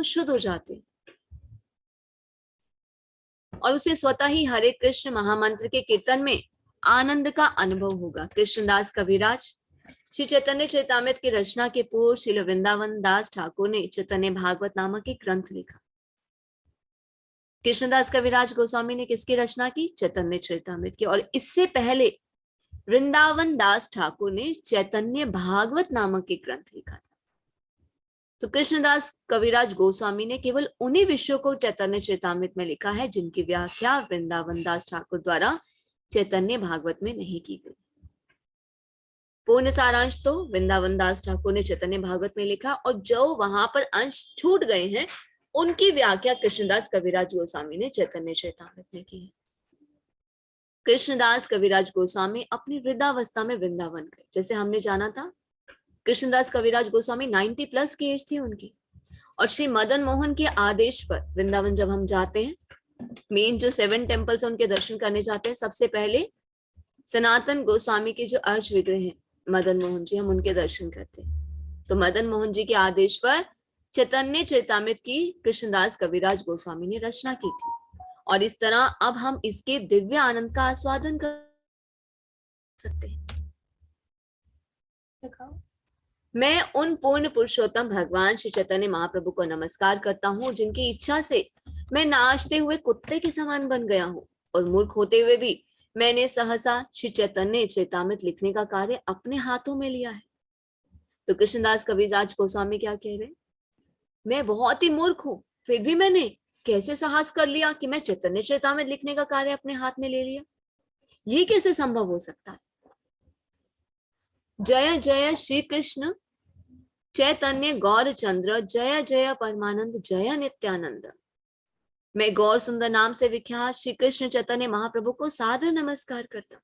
वो शुद्ध हो जाते हैं और उसे स्वतः ही हरे कृष्ण महामंत्र के कीर्तन में आनंद का अनुभव होगा। कृष्णदास कविराज श्री चैतन्य चरितामृत की रचना के पूर्व श्री वृंदावन दास ठाकुर ने चैतन्य भागवत नामक एक ग्रंथ लिखा। कृष्णदास कविराज गोस्वामी ने किसकी रचना की? चैतन्य चरितामृत की। और इससे पहले वृंदावन दास ठाकुर ने चैतन्य भागवत नामक एक ग्रंथ लिखा था। तो कृष्णदास कविराज गोस्वामी ने केवल उन्हीं विषयों को चैतन्य चरितामृत में लिखा है जिनकी व्याख्या वृंदावन दास ठाकुर द्वारा चैतन्य भागवत में नहीं की गई। पूर्ण सारांश तो वृंदावन दास ठाकुर ने चैतन्य भागवत में लिखा और जो वहां पर अंश छूट गए हैं उनकी व्याख्या कृष्णदास कविराज गोस्वामी ने चैतन्य चरितामृत में की है। कृष्णदास कविराज गोस्वामी अपनी वृद्धावस्था में वृंदावन गए। जैसे हमने जाना था कृष्णदास कविराज गोस्वामी 90 प्लस की एज थी उनकी, और श्री मदन मोहन के आदेश पर वृंदावन जब हम जाते हैं, मेन जो 7 टेम्पल्स उनके दर्शन करने जाते हैं, सबसे पहले सनातन गोस्वामी के जो अर्श विग्रह हैं मदन मोहन जी, हम उनके दर्शन करते हैं। तो मदन मोहन जी के आदेश पर चैतन्य चरितामृत की कृष्णदास कविराज गोस्वामी ने रचना की थी और इस तरह अब हम इसके दिव्य आनंद का आस्वादन कर सकते हैं। मैं उन पूर्ण पुरुषोत्तम भगवान श्री चैतन्य महाप्रभु को नमस्कार करता हूँ जिनकी इच्छा से मैं नाचते हुए कुत्ते के समान बन गया हूँ और मूर्ख होते हुए भी मैंने सहसा श्री चैतन्य चरितामृत लिखने का कार्य अपने हाथों में लिया है। तो कृष्णदास कविराज गोस्वामी क्या कह रहे हैं? मैं बहुत ही मूर्ख हूं, फिर भी मैंने कैसे साहस कर लिया कि मैं चैतन्य चरितामृत लिखने का कार्य अपने हाथ में ले लिया। ये कैसे संभव हो सकता है? जय जय श्री कृष्ण चैतन्य गौर चंद्र, जय जय परमानंद, जय नित्यानंद। मैं गौर सुंदर नाम से विख्यात श्री कृष्ण चैतन्य महाप्रभु को सादर नमस्कार करता हूँ।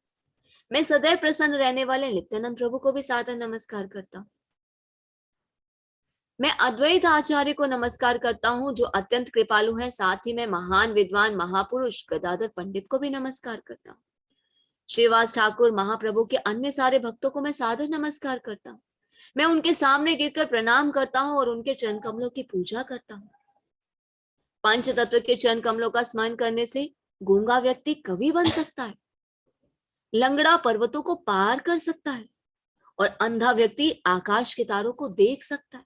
मैं सदैव प्रसन्न रहने वाले नित्यानंद प्रभु को भी सादर नमस्कार करता हूँ। मैं अद्वैत आचार्य को नमस्कार करता हूँ जो अत्यंत कृपालु है। साथ ही मैं महान विद्वान महापुरुष गदाधर पंडित को भी नमस्कार करता हूँ। श्रीवास ठाकुर महाप्रभु के अन्य सारे भक्तों को मैं सादर नमस्कार करता हूँ। मैं उनके सामने गिरकर प्रणाम करता हूँ और उनके चरण कमलों की पूजा करता हूँ। पंच तत्व के चरण कमलों का स्मरण करने से गूंगा व्यक्ति कवि बन सकता है, लंगड़ा पर्वतों को पार कर सकता है और अंधा व्यक्ति आकाश के तारों को देख सकता है।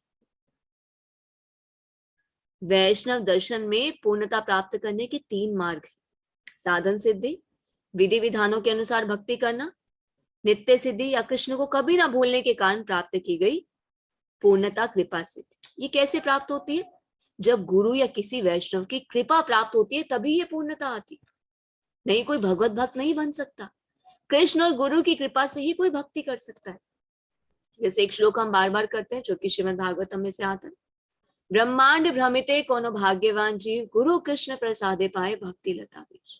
वैष्णव दर्शन में पूर्णता प्राप्त करने के 3 मार्ग हैं: साधन सिद्धि, विधि विधानों के अनुसार भक्ति करना, नित्य सिद्धि या कृष्ण को कभी ना भूलने के कारण प्राप्त की गई पूर्णता कृपा सिद्धि। ये कैसे प्राप्त होती है? जब गुरु या किसी वैष्णव की कृपा प्राप्त होती है तभी ये पूर्णता आती है। नहीं, कोई भगवत भक्त नहीं बन सकता। कृष्ण और गुरु की कृपा से ही कोई भक्ति कर सकता है। जैसे एक श्लोक हम बार बार करते हैं जो कि श्रीमद् भागवतम में से आता है, ब्रह्मांड भ्रमिते कोनो भाग्यवान जीव, गुरु कृष्ण प्रसादे पाए भक्ति लता बीज।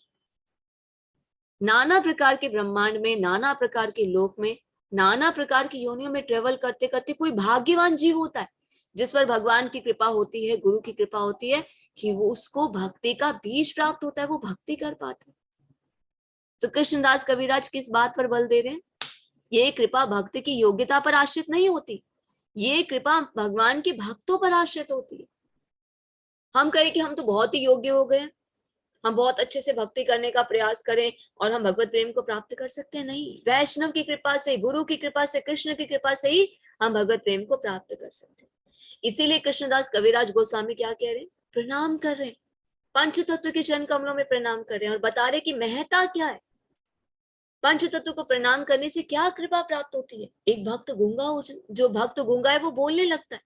नाना प्रकार के ब्रह्मांड में, नाना प्रकार के लोक में, नाना प्रकार की योनियों में ट्रेवल करते करते कोई भाग्यवान जीव होता है जिस पर भगवान की कृपा होती है, गुरु की कृपा होती है कि वो उसको भक्ति का बीज प्राप्त होता है, वो भक्ति कर पाता है। तो कृष्णदास कविराज किस बात पर बल दे रहे हैं? ये कृपा भक्ति की योग्यता पर आश्रित नहीं होती, ये कृपा भगवान के भक्तों पर आश्रित होती है। हम कहें कि हम तो बहुत ही योग्य हो गए, हम बहुत अच्छे से भक्ति करने का प्रयास करें और हम भगवत प्रेम को प्राप्त कर सकते हैं। नहीं, वैष्णव की कृपा से, गुरु की कृपा से, कृष्ण की कृपा से ही हम भगवत प्रेम को प्राप्त कर सकते हैं। इसीलिए कृष्णदास कविराज गोस्वामी क्या कह रहे हैं? प्रणाम कर रहे हैं, पंच तत्व के चरण कमलों में प्रणाम कर रहे हैं और बता रहे कि महत्ता क्या है। पंच तत्व को प्रणाम करने से क्या कृपा प्राप्त होती है? एक भक्त गूंगा हो, जो भक्त गूंगा है वो बोलने लगता है।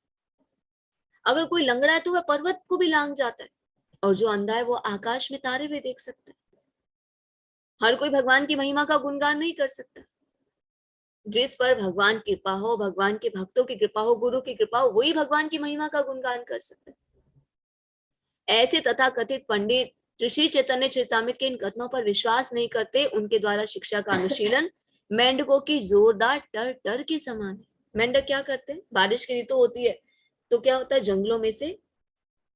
अगर कोई लंगड़ा है तो वह पर्वत को भी लांग जाता है और जो अंधा है वो आकाश में तारे भी देख सकता है। हर कोई भगवान की महिमा का गुणगान नहीं कर सकता। जिस पर भगवान की कृपा हो, भगवान के भक्तों की कृपा हो, गुरु की कृपा हो, वही भगवान की महिमा का गुणगान कर सकता है। ऐसे तथाकथित पंडित जो श्री चैतन्य चरितामृत के इन कथनों पर विश्वास नहीं करते, उनके द्वारा शिक्षा का अनुशीलन मेंढकों की जोरदार टर टर के समान है। मेंढक क्या करते हैं? बारिश की ऋतु होती है तो क्या होता है, जंगलों में से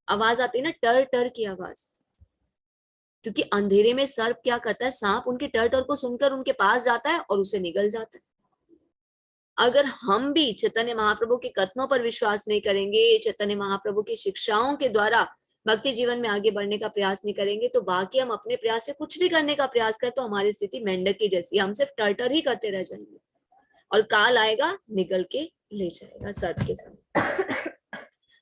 आवाज आती है ना, टर टर की आवाज, क्योंकि अंधेरे में सर्प क्या करता है, सांप उनके टर टर को सुनकर उनके पास जाता है और उसे निगल जाता है। अगर हम भी चैतन्य महाप्रभु के कथनों पर विश्वास नहीं करेंगे, चैतन्य महाप्रभु की शिक्षाओं के द्वारा भक्ति जीवन में आगे बढ़ने का प्रयास नहीं करेंगे, तो बाकी हम अपने प्रयास से कुछ भी करने का प्रयास करें तो हमारी स्थिति मेंढक की जैसी, हम सिर्फ टर्टर ही करते रह जाएंगे और काल आएगा निगल के ले जाएगा सर्प के समय।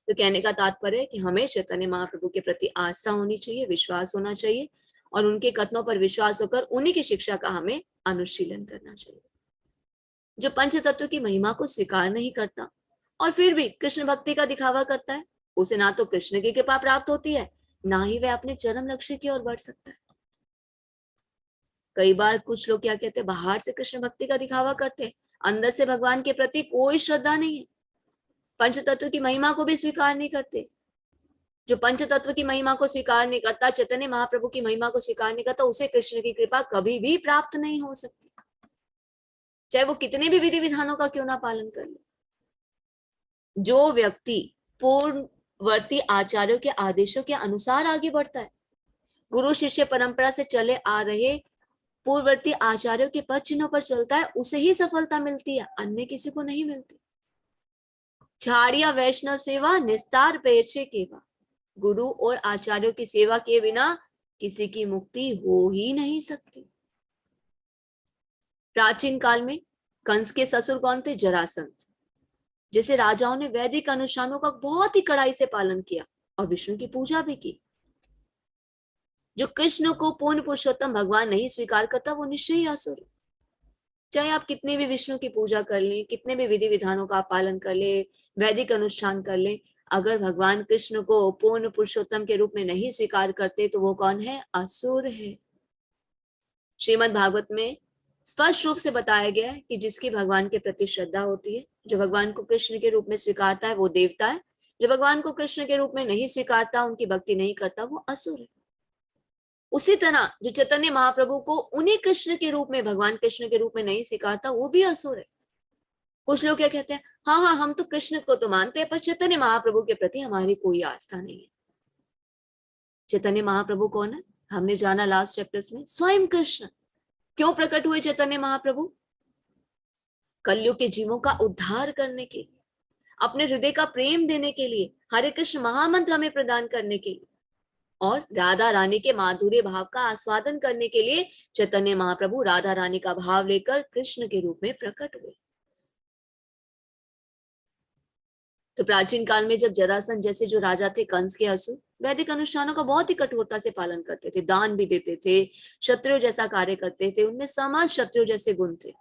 तो कहने का तात्पर्य है कि हमें चैतन्य महाप्रभु के प्रति आस्था होनी चाहिए, विश्वास होना चाहिए और उनके कथनों पर विश्वास होकर उन्हीं की शिक्षा का हमें अनुशीलन करना चाहिए। जो पंच तत्व की महिमा को स्वीकार नहीं करता और फिर भी कृष्ण भक्ति का दिखावा करता है, उसे ना तो कृष्ण की कृपा प्राप्त होती है, ना ही वह अपने चरम लक्ष्य की ओर बढ़ सकता है। कई बार कुछ लोग क्या कहते हैं, बाहर से कृष्ण भक्ति का दिखावा करते हैं, अंदर से भगवान के प्रति कोई श्रद्धा नहीं है, पंच तत्व की महिमा को भी स्वीकार नहीं करते। जो पंच तत्व की महिमा को स्वीकार नहीं करता, चैतन्य महाप्रभु की महिमा को स्वीकार नहीं करता, उसे कृष्ण की कृपा कभी भी प्राप्त नहीं हो सकती, चाहे वो कितने भी विधि विधानों का क्यों ना पालन कर ले। जो व्यक्ति पूर्ववर्ती आचार्यों के आदेशों के अनुसार आगे बढ़ता है, गुरु शिष्य परंपरा से चले आ रहे पूर्ववर्ती आचार्यों के पद चिन्हों पर चलता है, उसे ही सफलता मिलती है, अन्य किसी को नहीं मिलती। छाड़िया वैष्णव सेवा निस्तार प्रेक्षे केवा, गुरु और आचार्यों की सेवा के बिना किसी की मुक्ति हो ही नहीं सकती। प्राचीन काल में कंस के ससुर कौन थे? जरासंध। जैसे राजाओं ने वैदिक अनुष्ठानों का बहुत ही कड़ाई से पालन किया और विष्णु की पूजा भी की। जो कृष्ण को पूर्ण पुरुषोत्तम भगवान नहीं स्वीकार करता, वो निश्चय ही असुर। चाहे आप कितनी भी विष्णु की पूजा कर लें, कितने भी विधि विधानों का पालन कर ले, वैदिक अनुष्ठान कर ले, अगर भगवान कृष्ण को पूर्ण पुरुषोत्तम के रूप में नहीं स्वीकार करते तो वो कौन है? असुर है। श्रीमद् भागवत में स्पष्ट रूप से बताया गया है कि जिसकी भगवान के प्रति श्रद्धा होती है, जो भगवान को कृष्ण के रूप में स्वीकारता है, वो देवता है। जो भगवान को कृष्ण के रूप में नहीं स्वीकारता, उनकी भक्ति नहीं करता, वो असुर है। उसी तरह जो चैतन्य महाप्रभु को उन्हीं कृष्ण के रूप में, भगवान कृष्ण के रूप में नहीं स्वीकारता, वो भी असुर है। कुछ लोग क्या कहते हैं, हाँ हम तो कृष्ण को तो मानते हैं, पर चैतन्य महाप्रभु के प्रति हमारी कोई आस्था नहीं है। चैतन्य महाप्रभु कौन है? हमने जाना लास्ट चैप्टर्स में, स्वयं कृष्ण। क्यों प्रकट हुए चैतन्य महाप्रभु? कलयुग के जीवों का उद्धार करने के लिए, अपने हृदय का प्रेम देने के लिए, हरे कृष्ण महामंत्र हमें प्रदान करने के लिए और राधा रानी के माधुर्य भाव का आस्वादन करने के लिए चैतन्य महाप्रभु राधा रानी का भाव लेकर कृष्ण के रूप में प्रकट हुए। तो प्राचीन काल में जब जरासंध जैसे जो राजा थे, कंस के असुर, वैदिक अनुष्ठानों का बहुत ही कठोरता से पालन करते थे, दान भी देते थे, क्षत्रियो जैसा कार्य करते थे, उनमें समाज क्षत्रियो जैसे गुण थे,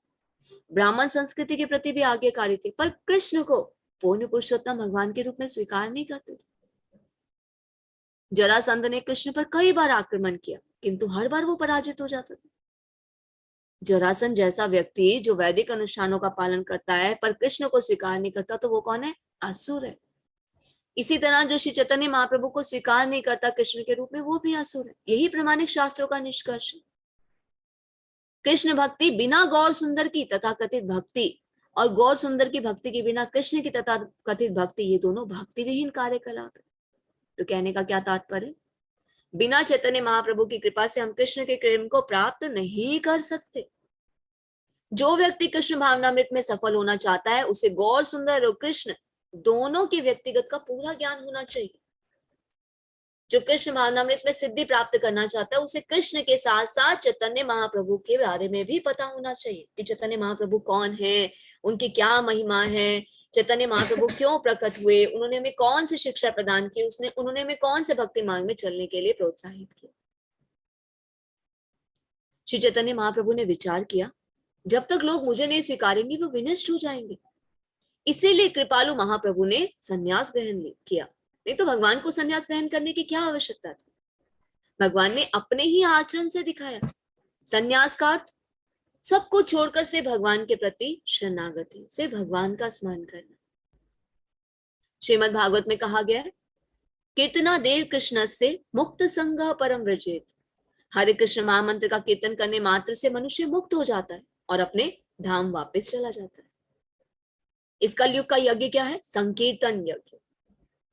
ब्राह्मण संस्कृति के प्रति भी आज्ञाकारी थे, पर कृष्ण को पूर्ण पुरुषोत्तम भगवान के रूप में स्वीकार नहीं करते थे। जरासंध ने कृष्ण पर कई बार आक्रमण किया, किंतु हर बार वो पराजित हो जाता था। जरासंध जैसा व्यक्ति जो वैदिक अनुष्ठानों का पालन करता है पर कृष्ण को स्वीकार नहीं करता, तो वो कौन है? असुर है। इसी तरह जो श्री चैतन्य महाप्रभु को स्वीकार नहीं करता कृष्ण के रूप में, वो भी असुर है। यही प्रामाणिक शास्त्रों का निष्कर्ष है। कृष्ण भक्ति बिना गौर सुंदर की तथा कथित भक्ति और गौर सुंदर की भक्ति के बिना कृष्ण की तथा कथित भक्ति, ये दोनों भक्ति विहीन कार्यकलाप है। तो कहने का क्या तात्पर्य? बिना चैतन्य महाप्रभु की कृपा से हम कृष्ण के प्रेम को प्राप्त नहीं कर सकते। जो व्यक्ति कृष्ण भावनामृत में सफल होना चाहता है, उसे गौर सुंदर और कृष्ण दोनों के व्यक्तिगत का पूरा ज्ञान होना चाहिए। जो कृष्ण भावनामृत में सिद्धि प्राप्त करना चाहता है, उसे कृष्ण के साथ साथ चैतन्य महाप्रभु के बारे में भी पता होना चाहिए कि चैतन्य महाप्रभु कौन है, उनकी क्या महिमा है, चैतन्य महाप्रभु क्यों प्रकट हुए, उन्होंने हमें कौन सी शिक्षा प्रदान की, उन्होंने हमें कौन से भक्ति मार्ग में चलने के लिए प्रोत्साहित किया। श्री चैतन्य महाप्रभु ने विचार किया, जब तक लोग मुझे नहीं स्वीकारेंगे वो विनष्ट हो जाएंगे। इसीलिए कृपालु महाप्रभु ने संन्यास ग्रहण किया, नहीं तो भगवान को संन्यास ग्रहण करने की क्या आवश्यकता थी। भगवान ने अपने ही आचरण से दिखाया। संन्यास का अर्थ सब कुछ छोड़कर से भगवान के प्रति शरणागति, से भगवान का स्मरण करना। श्रीमद् भागवत में कहा गया है, कीर्तना देव कृष्ण से मुक्त संग परम व्रजेत। हरे कृष्ण महामंत्र का कीर्तन करने मात्र से मनुष्य मुक्त हो जाता है और अपने धाम वापस चला जाता है। इस कलयुग का यज्ञ क्या है? संकीर्तन यज्ञ।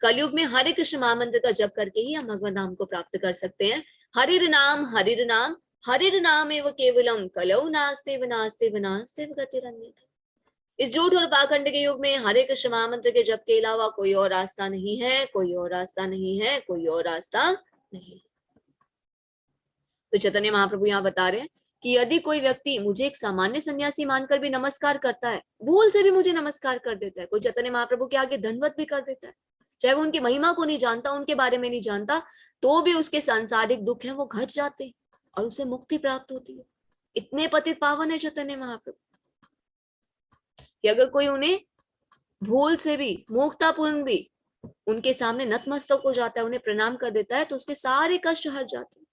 कलयुग में हरे कृष्ण महामंत्र का जप करके ही हम भगवान धाम को प्राप्त कर सकते हैं। हरिर नाम हरिर नाम हरिर नाम एव केवलम कलौ नास्ते विनास्ते विनास्ते गतिरन्यथा। इस झूठ और पाखंड के युग में हरे कृष्ण महामंत्र के जप के अलावा कोई और रास्ता नहीं है, कोई और रास्ता नहीं है, कोई और रास्ता नहीं। तो चैतन्य महाप्रभु यहाँ बता रहे हैं कि यदि कोई व्यक्ति मुझे एक सामान्य सन्यासी मानकर भी नमस्कार करता है, भूल से भी मुझे नमस्कार कर देता है, कोई चैतन्य महाप्रभु के आगे दंडवत भी कर देता है, चाहे वो उनकी महिमा को नहीं जानता, उनके बारे में नहीं जानता, तो भी उसके सांसारिक दुख है वो घट जाते हैं और उसे मुक्ति प्राप्त होती है। इतने पतित पावन है चैतन्य महाप्रभु कि अगर कोई उन्हें भूल से भी, मूर्खतापूर्ण भी उनके सामने नतमस्तक हो जाता है, उन्हें प्रणाम कर देता है, तो उसके सारे कष्ट हट जाते हैं।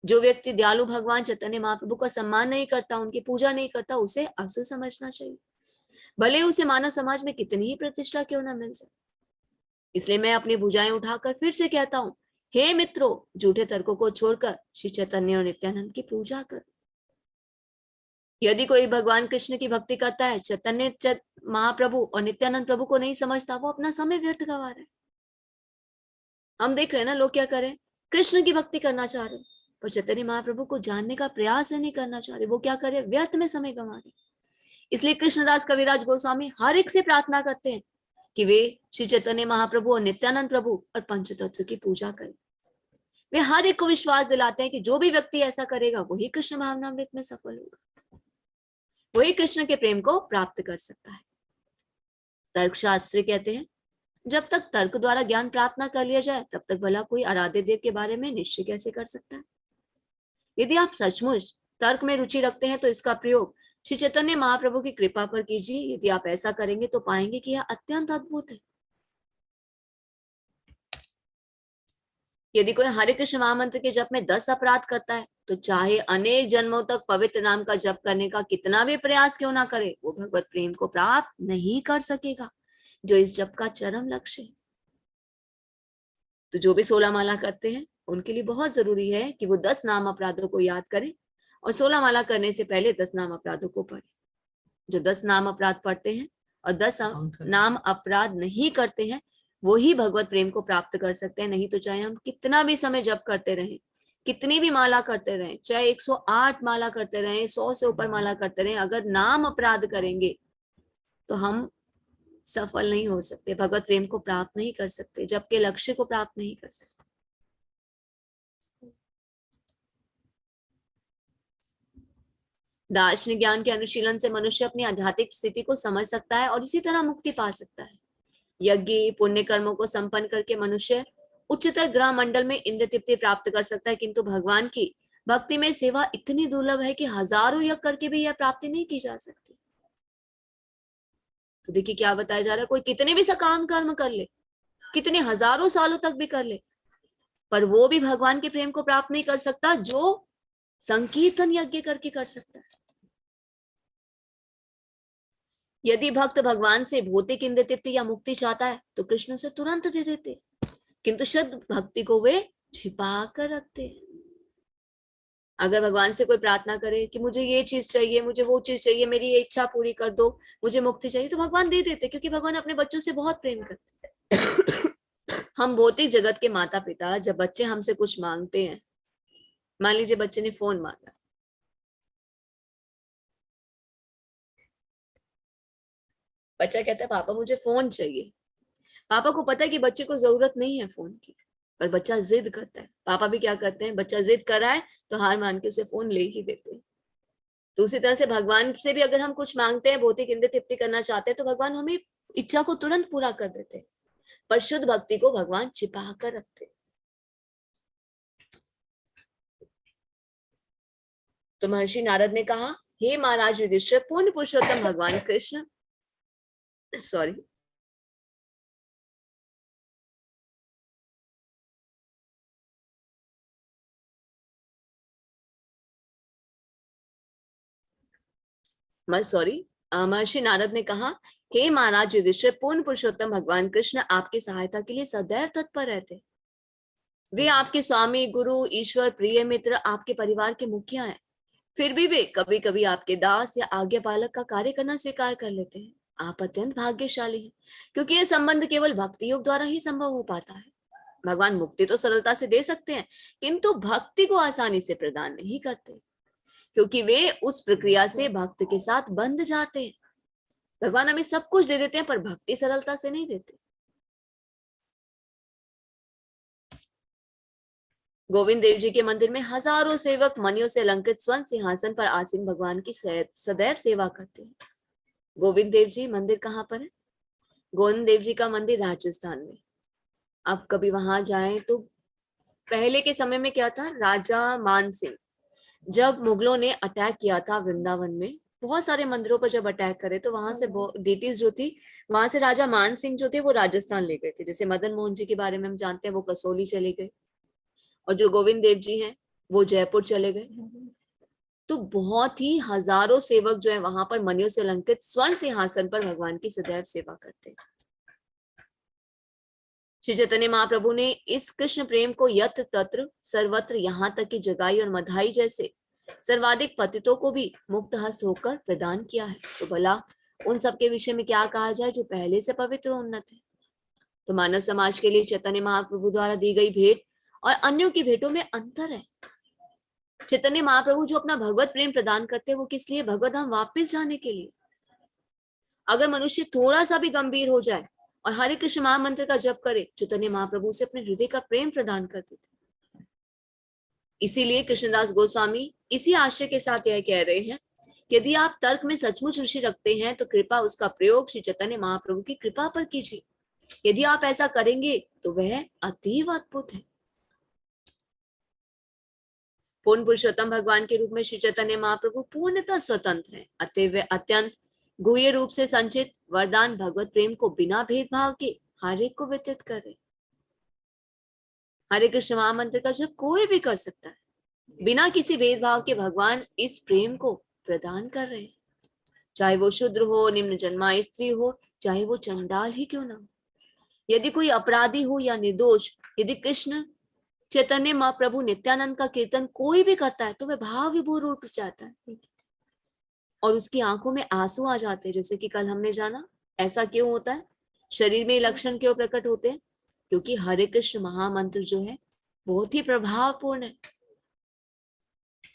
जो व्यक्ति दयालु भगवान चैतन्य महाप्रभु का सम्मान नहीं करता, उनकी पूजा नहीं करता, उसे असुर समझना चाहिए, भले उसे मानव समाज में कितनी ही प्रतिष्ठा क्यों ना मिल जाए। इसलिए मैं अपनी भुजाएं उठाकर फिर से कहता हूं, हे मित्रों, झूठे तर्कों को छोड़कर श्री चैतन्य और नित्यानंद की पूजा कर। यदि कोई भगवान कृष्ण की भक्ति करता है, चैतन्य महाप्रभु और नित्यानंद प्रभु को नहीं समझता, वो अपना समय व्यर्थ गवा रहा है। हम देख रहे हैं ना, लोग क्या करें, कृष्ण की भक्ति करना चाह रहे, पर चैतन्य महाप्रभु को जानने का प्रयास नहीं करना चाह रहे, वो क्या करे, व्यर्थ में समय गंवा रहे। इसलिए कृष्णदास कविराज गोस्वामी हर एक से प्रार्थना करते हैं कि वे श्री चैतन्य महाप्रभु और नित्यानंद प्रभु और पंचतत्व की पूजा करें। वे हर एक को विश्वास दिलाते हैं कि जो भी व्यक्ति ऐसा करेगा वही कृष्ण भावनामृत में सफल होगा, वही कृष्ण के प्रेम को प्राप्त कर सकता है। तर्कशास्त्री कहते हैं, जब तक तर्क द्वारा ज्ञान प्राप्त न कर लिया जाए, तब तक भला कोई आराध्य देव के बारे में निश्चय कैसे कर सकता है। यदि आप सचमुच तर्क में रुचि रखते हैं तो इसका प्रयोग श्री चैतन्य महाप्रभु की कृपा पर कीजिए। यदि आप ऐसा करेंगे तो पाएंगे कि यह अत्यंत अद्भुत है। यदि कोई हरे कृष्ण महामंत्र के जप में 10 अपराध करता है, तो चाहे अनेक जन्मों तक पवित्र नाम का जप करने का कितना भी प्रयास क्यों ना करे, वो भगवत प्रेम को प्राप्त नहीं कर सकेगा, जो इस जप का चरम लक्ष्य है। तो जो भी 16 माला करते हैं, उनके लिए बहुत जरूरी है कि वो 10 नाम अपराधों को याद करें और 16 माला करने से पहले 10 नाम अपराधों को पढ़े। जो 10 नाम अपराध पढ़ते हैं और 10 नाम अपराध नहीं करते हैं, वो ही भगवत प्रेम को प्राप्त कर सकते हैं। नहीं तो चाहे हम कितना भी समय जप करते रहें, कितनी भी माला करते रहें, चाहे 108 माला करते रहें, 100 से ऊपर माला करते रहें, अगर नाम अपराध करेंगे तो हम सफल नहीं हो सकते, भगवत प्रेम को प्राप्त नहीं कर सकते, जब के लक्ष्य को प्राप्त नहीं कर सकते। दार्शनिक ज्ञान के अनुशीलन से मनुष्य अपनी आध्यात्मिक स्थिति को समझ सकता है और इसी तरह मुक्ति पा सकता है। यज्ञ पुण्य कर्मों को संपन्न करके मनुष्य उच्चतर ग्रह मंडल में इंद्र तृप्ति प्राप्त कर सकता है, किंतु भगवान की भक्ति में सेवा इतनी दुर्लभ है कि हजारों यज्ञ करके भी यह प्राप्ति नहीं की जा सकती। तो देखिए क्या बताया जा रहा है, कोई कितने भी सकाम कर्म कर ले, कितने हजारों सालों तक भी कर ले, पर वो भी भगवान के प्रेम को प्राप्त नहीं कर सकता जो संकीर्तन यज्ञ करके कर सकता है। यदि भक्त भगवान से भौतिक इंद्र तृप्ति या मुक्ति चाहता है तो कृष्ण उसे तुरंत दे देते, किंतु शुद्ध भक्ति को वे छिपा कर रखते। अगर भगवान से कोई प्रार्थना करे कि मुझे ये चीज चाहिए, मुझे वो चीज चाहिए, मेरी ये इच्छा पूरी कर दो, मुझे मुक्ति चाहिए, तो भगवान दे देते, क्योंकि भगवान अपने बच्चों से बहुत प्रेम करते। हम भौतिक जगत के माता पिता जब बच्चे हमसे कुछ मांगते हैं, मान लीजिए बच्चे ने फोन मांगा, बच्चा कहता है पापा मुझे फोन चाहिए। पापा को पता है कि बच्चे को जरूरत नहीं है फोन की, पर बच्चा जिद करता है। पापा भी क्या करते हैं, बच्चा जिद कर रहा है तो हार मान के उसे फोन ले ही देते हैं। तो उसी तरह से भगवान से भी अगर हम कुछ मांगते हैं, भौतिक इंद्र तृप्ति करना चाहते हैं, तो भगवान हमें इच्छा को तुरंत पूरा कर देते हैं, पर शुद्ध भक्ति को भगवान छिपा कर रखते। तो महर्षि नारद ने कहा, हे महाराज युधिष्ठिर, पूर्ण पुरुषोत्तम भगवान कृष्ण सॉरी महर्षि नारद ने कहा, हे महाराज युधिष्ठिर, पूर्ण पुरुषोत्तम भगवान कृष्ण आपकी सहायता के लिए सदैव तत्पर रहते। वे आपके स्वामी, गुरु, ईश्वर, प्रिय मित्र, आपके परिवार के मुखिया हैं। फिर भी वे कभी कभी आपके दास या आज्ञा पालक का कार्य करना स्वीकार कर लेते हैं। आप अत्यंत भाग्यशाली हैं, क्योंकि यह संबंध केवल भक्ति योग द्वारा ही संभव हो पाता है। भगवान मुक्ति तो सरलता से दे सकते हैं, किंतु भक्ति को आसानी से प्रदान नहीं करते, क्योंकि वे उस प्रक्रिया से भक्त के साथ बंध जाते हैं। भगवान हमें सब कुछ दे देते हैं पर भक्ति सरलता से नहीं देते। गोविंद देव जी के मंदिर में हजारों सेवक मणियों से अलंकृत स्वर्ण सिंहासन पर आसीन भगवान की सदैव सेवा करते हैं। गोविंद देव जी मंदिर कहाँ पर है? गोविंद देव जी का मंदिर राजस्थान में। आप कभी वहां जाएं तो पहले के समय में क्या था, राजा मान सिंह जब मुगलों ने अटैक किया था वृंदावन में, बहुत सारे मंदिरों पर जब अटैक करे तो वहां से डिटीज जो थी, वहां से राजा मान सिंह जो थे वो राजस्थान ले गए थे। जैसे मदन मोहन जी के बारे में हम जानते हैं, वो कसौली चले गए, और जो गोविंद देव जी हैं वो जयपुर चले गए। तो बहुत ही हजारों सेवक जो है वहां पर मणियों से अलंकृत स्वर्ण सिंहासन पर भगवान की सदैव सेवा करते हैं। श्री चैतन्य महाप्रभु ने इस कृष्ण प्रेम को यत्र तत्र सर्वत्र, यहाँ तक कि जगाई और मधाई जैसे सर्वाधिक पतितों को भी मुक्त हस्त होकर प्रदान किया है। तो भला उन सबके विषय में क्या कहा जाए जो पहले से पवित्र और उन्नत है। तो मानव समाज के लिए चैतन्य महाप्रभु द्वारा दी गई भेंट और अन्यों की भेंटों में अंतर है। चैतन्य महाप्रभु जो अपना भगवत प्रेम प्रदान करते हैं वो किस लिए? भगवत धाम वापिस जाने के लिए। अगर मनुष्य थोड़ा सा भी गंभीर हो जाए और हरे कृष्ण महामंत्र का जप करे, चैतन्य महाप्रभु से अपने हृदय का प्रेम प्रदान कर देते। इसीलिए कृष्णदास गोस्वामी इसी आशय के साथ यह कह रहे हैं, यदि आप तर्क में सचमुच रुचि रखते हैं तो कृपा उसका प्रयोग श्री चैतन्य महाप्रभु की कृपा पर कीजिए। यदि आप ऐसा करेंगे तो वह अतीव अद्भुत है। पूर्ण पुरुषोत्तम भगवान के रूप में श्री चैतन्य महाप्रभु पूर्णतः स्वतंत्र हैं, अतः वे अत्यंत गुह्य रूप से संचित वरदान भगवत प्रेम को बिना भेदभाव के हर एक को वितरित करे। हरे कृष्ण महामंत्र का जब कोई भी कर सकता है, बिना किसी भेदभाव के भगवान इस प्रेम को प्रदान कर रहे हैं। चाहे वो शूद्र हो, निम्न जन्मा स्त्री हो, चाहे वो चंडाल ही क्यों ना हो, यदि कोई अपराधी हो या निर्दोष, यदि कृष्ण चैतन्य महाप्रभु नित्यानंद का कीर्तन कोई भी करता है तो वह भाव विभोर उठ जाता है और उसकी आंखों में आंसू आ जाते हैं। जैसे कि कल हमने जाना, ऐसा क्यों होता है? शरीर में लक्षण क्यों प्रकट होते हैं? क्योंकि हरे कृष्ण महामंत्र जो है बहुत ही प्रभावपूर्ण है।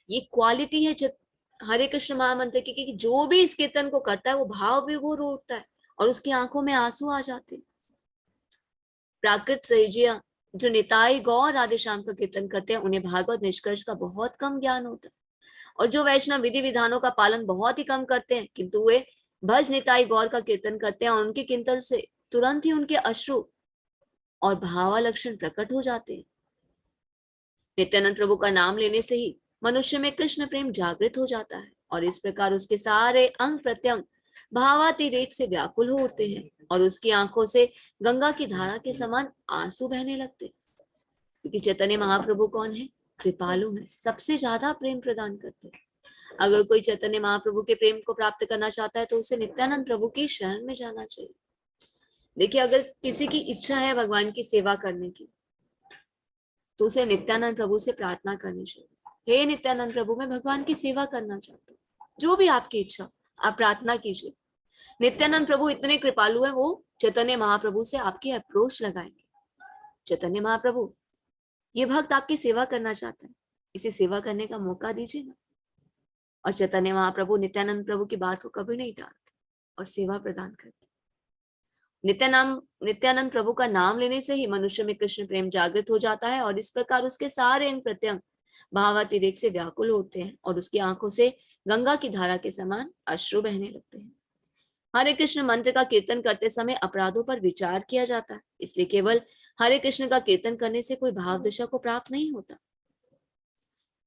ये क्वालिटी है हरे कृष्ण महामंत्र की कि जो भी इस कीर्तन को करता है वो भाव विभोर उठता है और उसकी आंखों में आंसू आ जाते हैं। प्राकृत सहजिया जो निताई गौर राधे श्याम का कीर्तन करते हैं, उन्हें भागवत निष्कर्ष का बहुत कम ज्ञान होता है। और जो वैष्णव विधि विधानों का पालन बहुत ही कम करते हैं, किंतु वे भज निताई गौर का कीर्तन करते हैं और उनके कीर्तन से तुरंत ही उनके अश्रु और भावालक्षण प्रकट हो जाते हैं। नित्यानंद प्रभु का नाम लेने से ही मनुष्य में कृष्ण प्रेम जागृत हो जाता है और इस प्रकार उसके सारे अंग प्रत्यंग भावातिरेक से व्याकुल हो उठते हैं और उसकी आंखों से गंगा की धारा के समान आंसू बहने लगते हैं। क्योंकि चैतन्य महाप्रभु कौन है? कृपालु है, सबसे ज्यादा प्रेम प्रदान करते हैं। अगर कोई चैतन्य महाप्रभु के प्रेम को प्राप्त करना चाहता है तो उसे नित्यानंद प्रभु की शरण में जाना चाहिए। देखिए, अगर किसी की इच्छा है भगवान की सेवा करने की तो उसे नित्यानंद प्रभु से प्रार्थना करनी चाहिए, हे नित्यानंद प्रभु, मैं भगवान की सेवा करना चाहता हूँ। जो भी आपकी इच्छा, आप प्रार्थना कीजिए। नित्यानंद प्रभु इतने कृपालु हैं, वो चैतन्य महाप्रभु से आपकी अप्रोच लगाएंगे। चैतन्य महाप्रभु, ये भक्त आपकी सेवा करना चाहता है, इसे सेवा करने का मौका दीजिए ना। और चैतन्य महाप्रभु नित्यानंद प्रभु की बात को कभी नहीं टालते और सेवा प्रदान करते। नित्यानंद प्रभु का नाम लेने से ही मनुष्य में कृष्ण प्रेम जागृत हो जाता है और इस प्रकार उसके सारे अंग प्रत्यंग भावातिरेक से व्याकुल होते हैं और उसकी आंखों से गंगा की धारा के समान अश्रु बहने लगते हैं। हरे कृष्ण मंत्र का कीर्तन करते समय अपराधों पर विचार किया जाता है, इसलिए केवल हरे कृष्ण का कीर्तन करने से कोई भाव दशा को प्राप्त नहीं होता।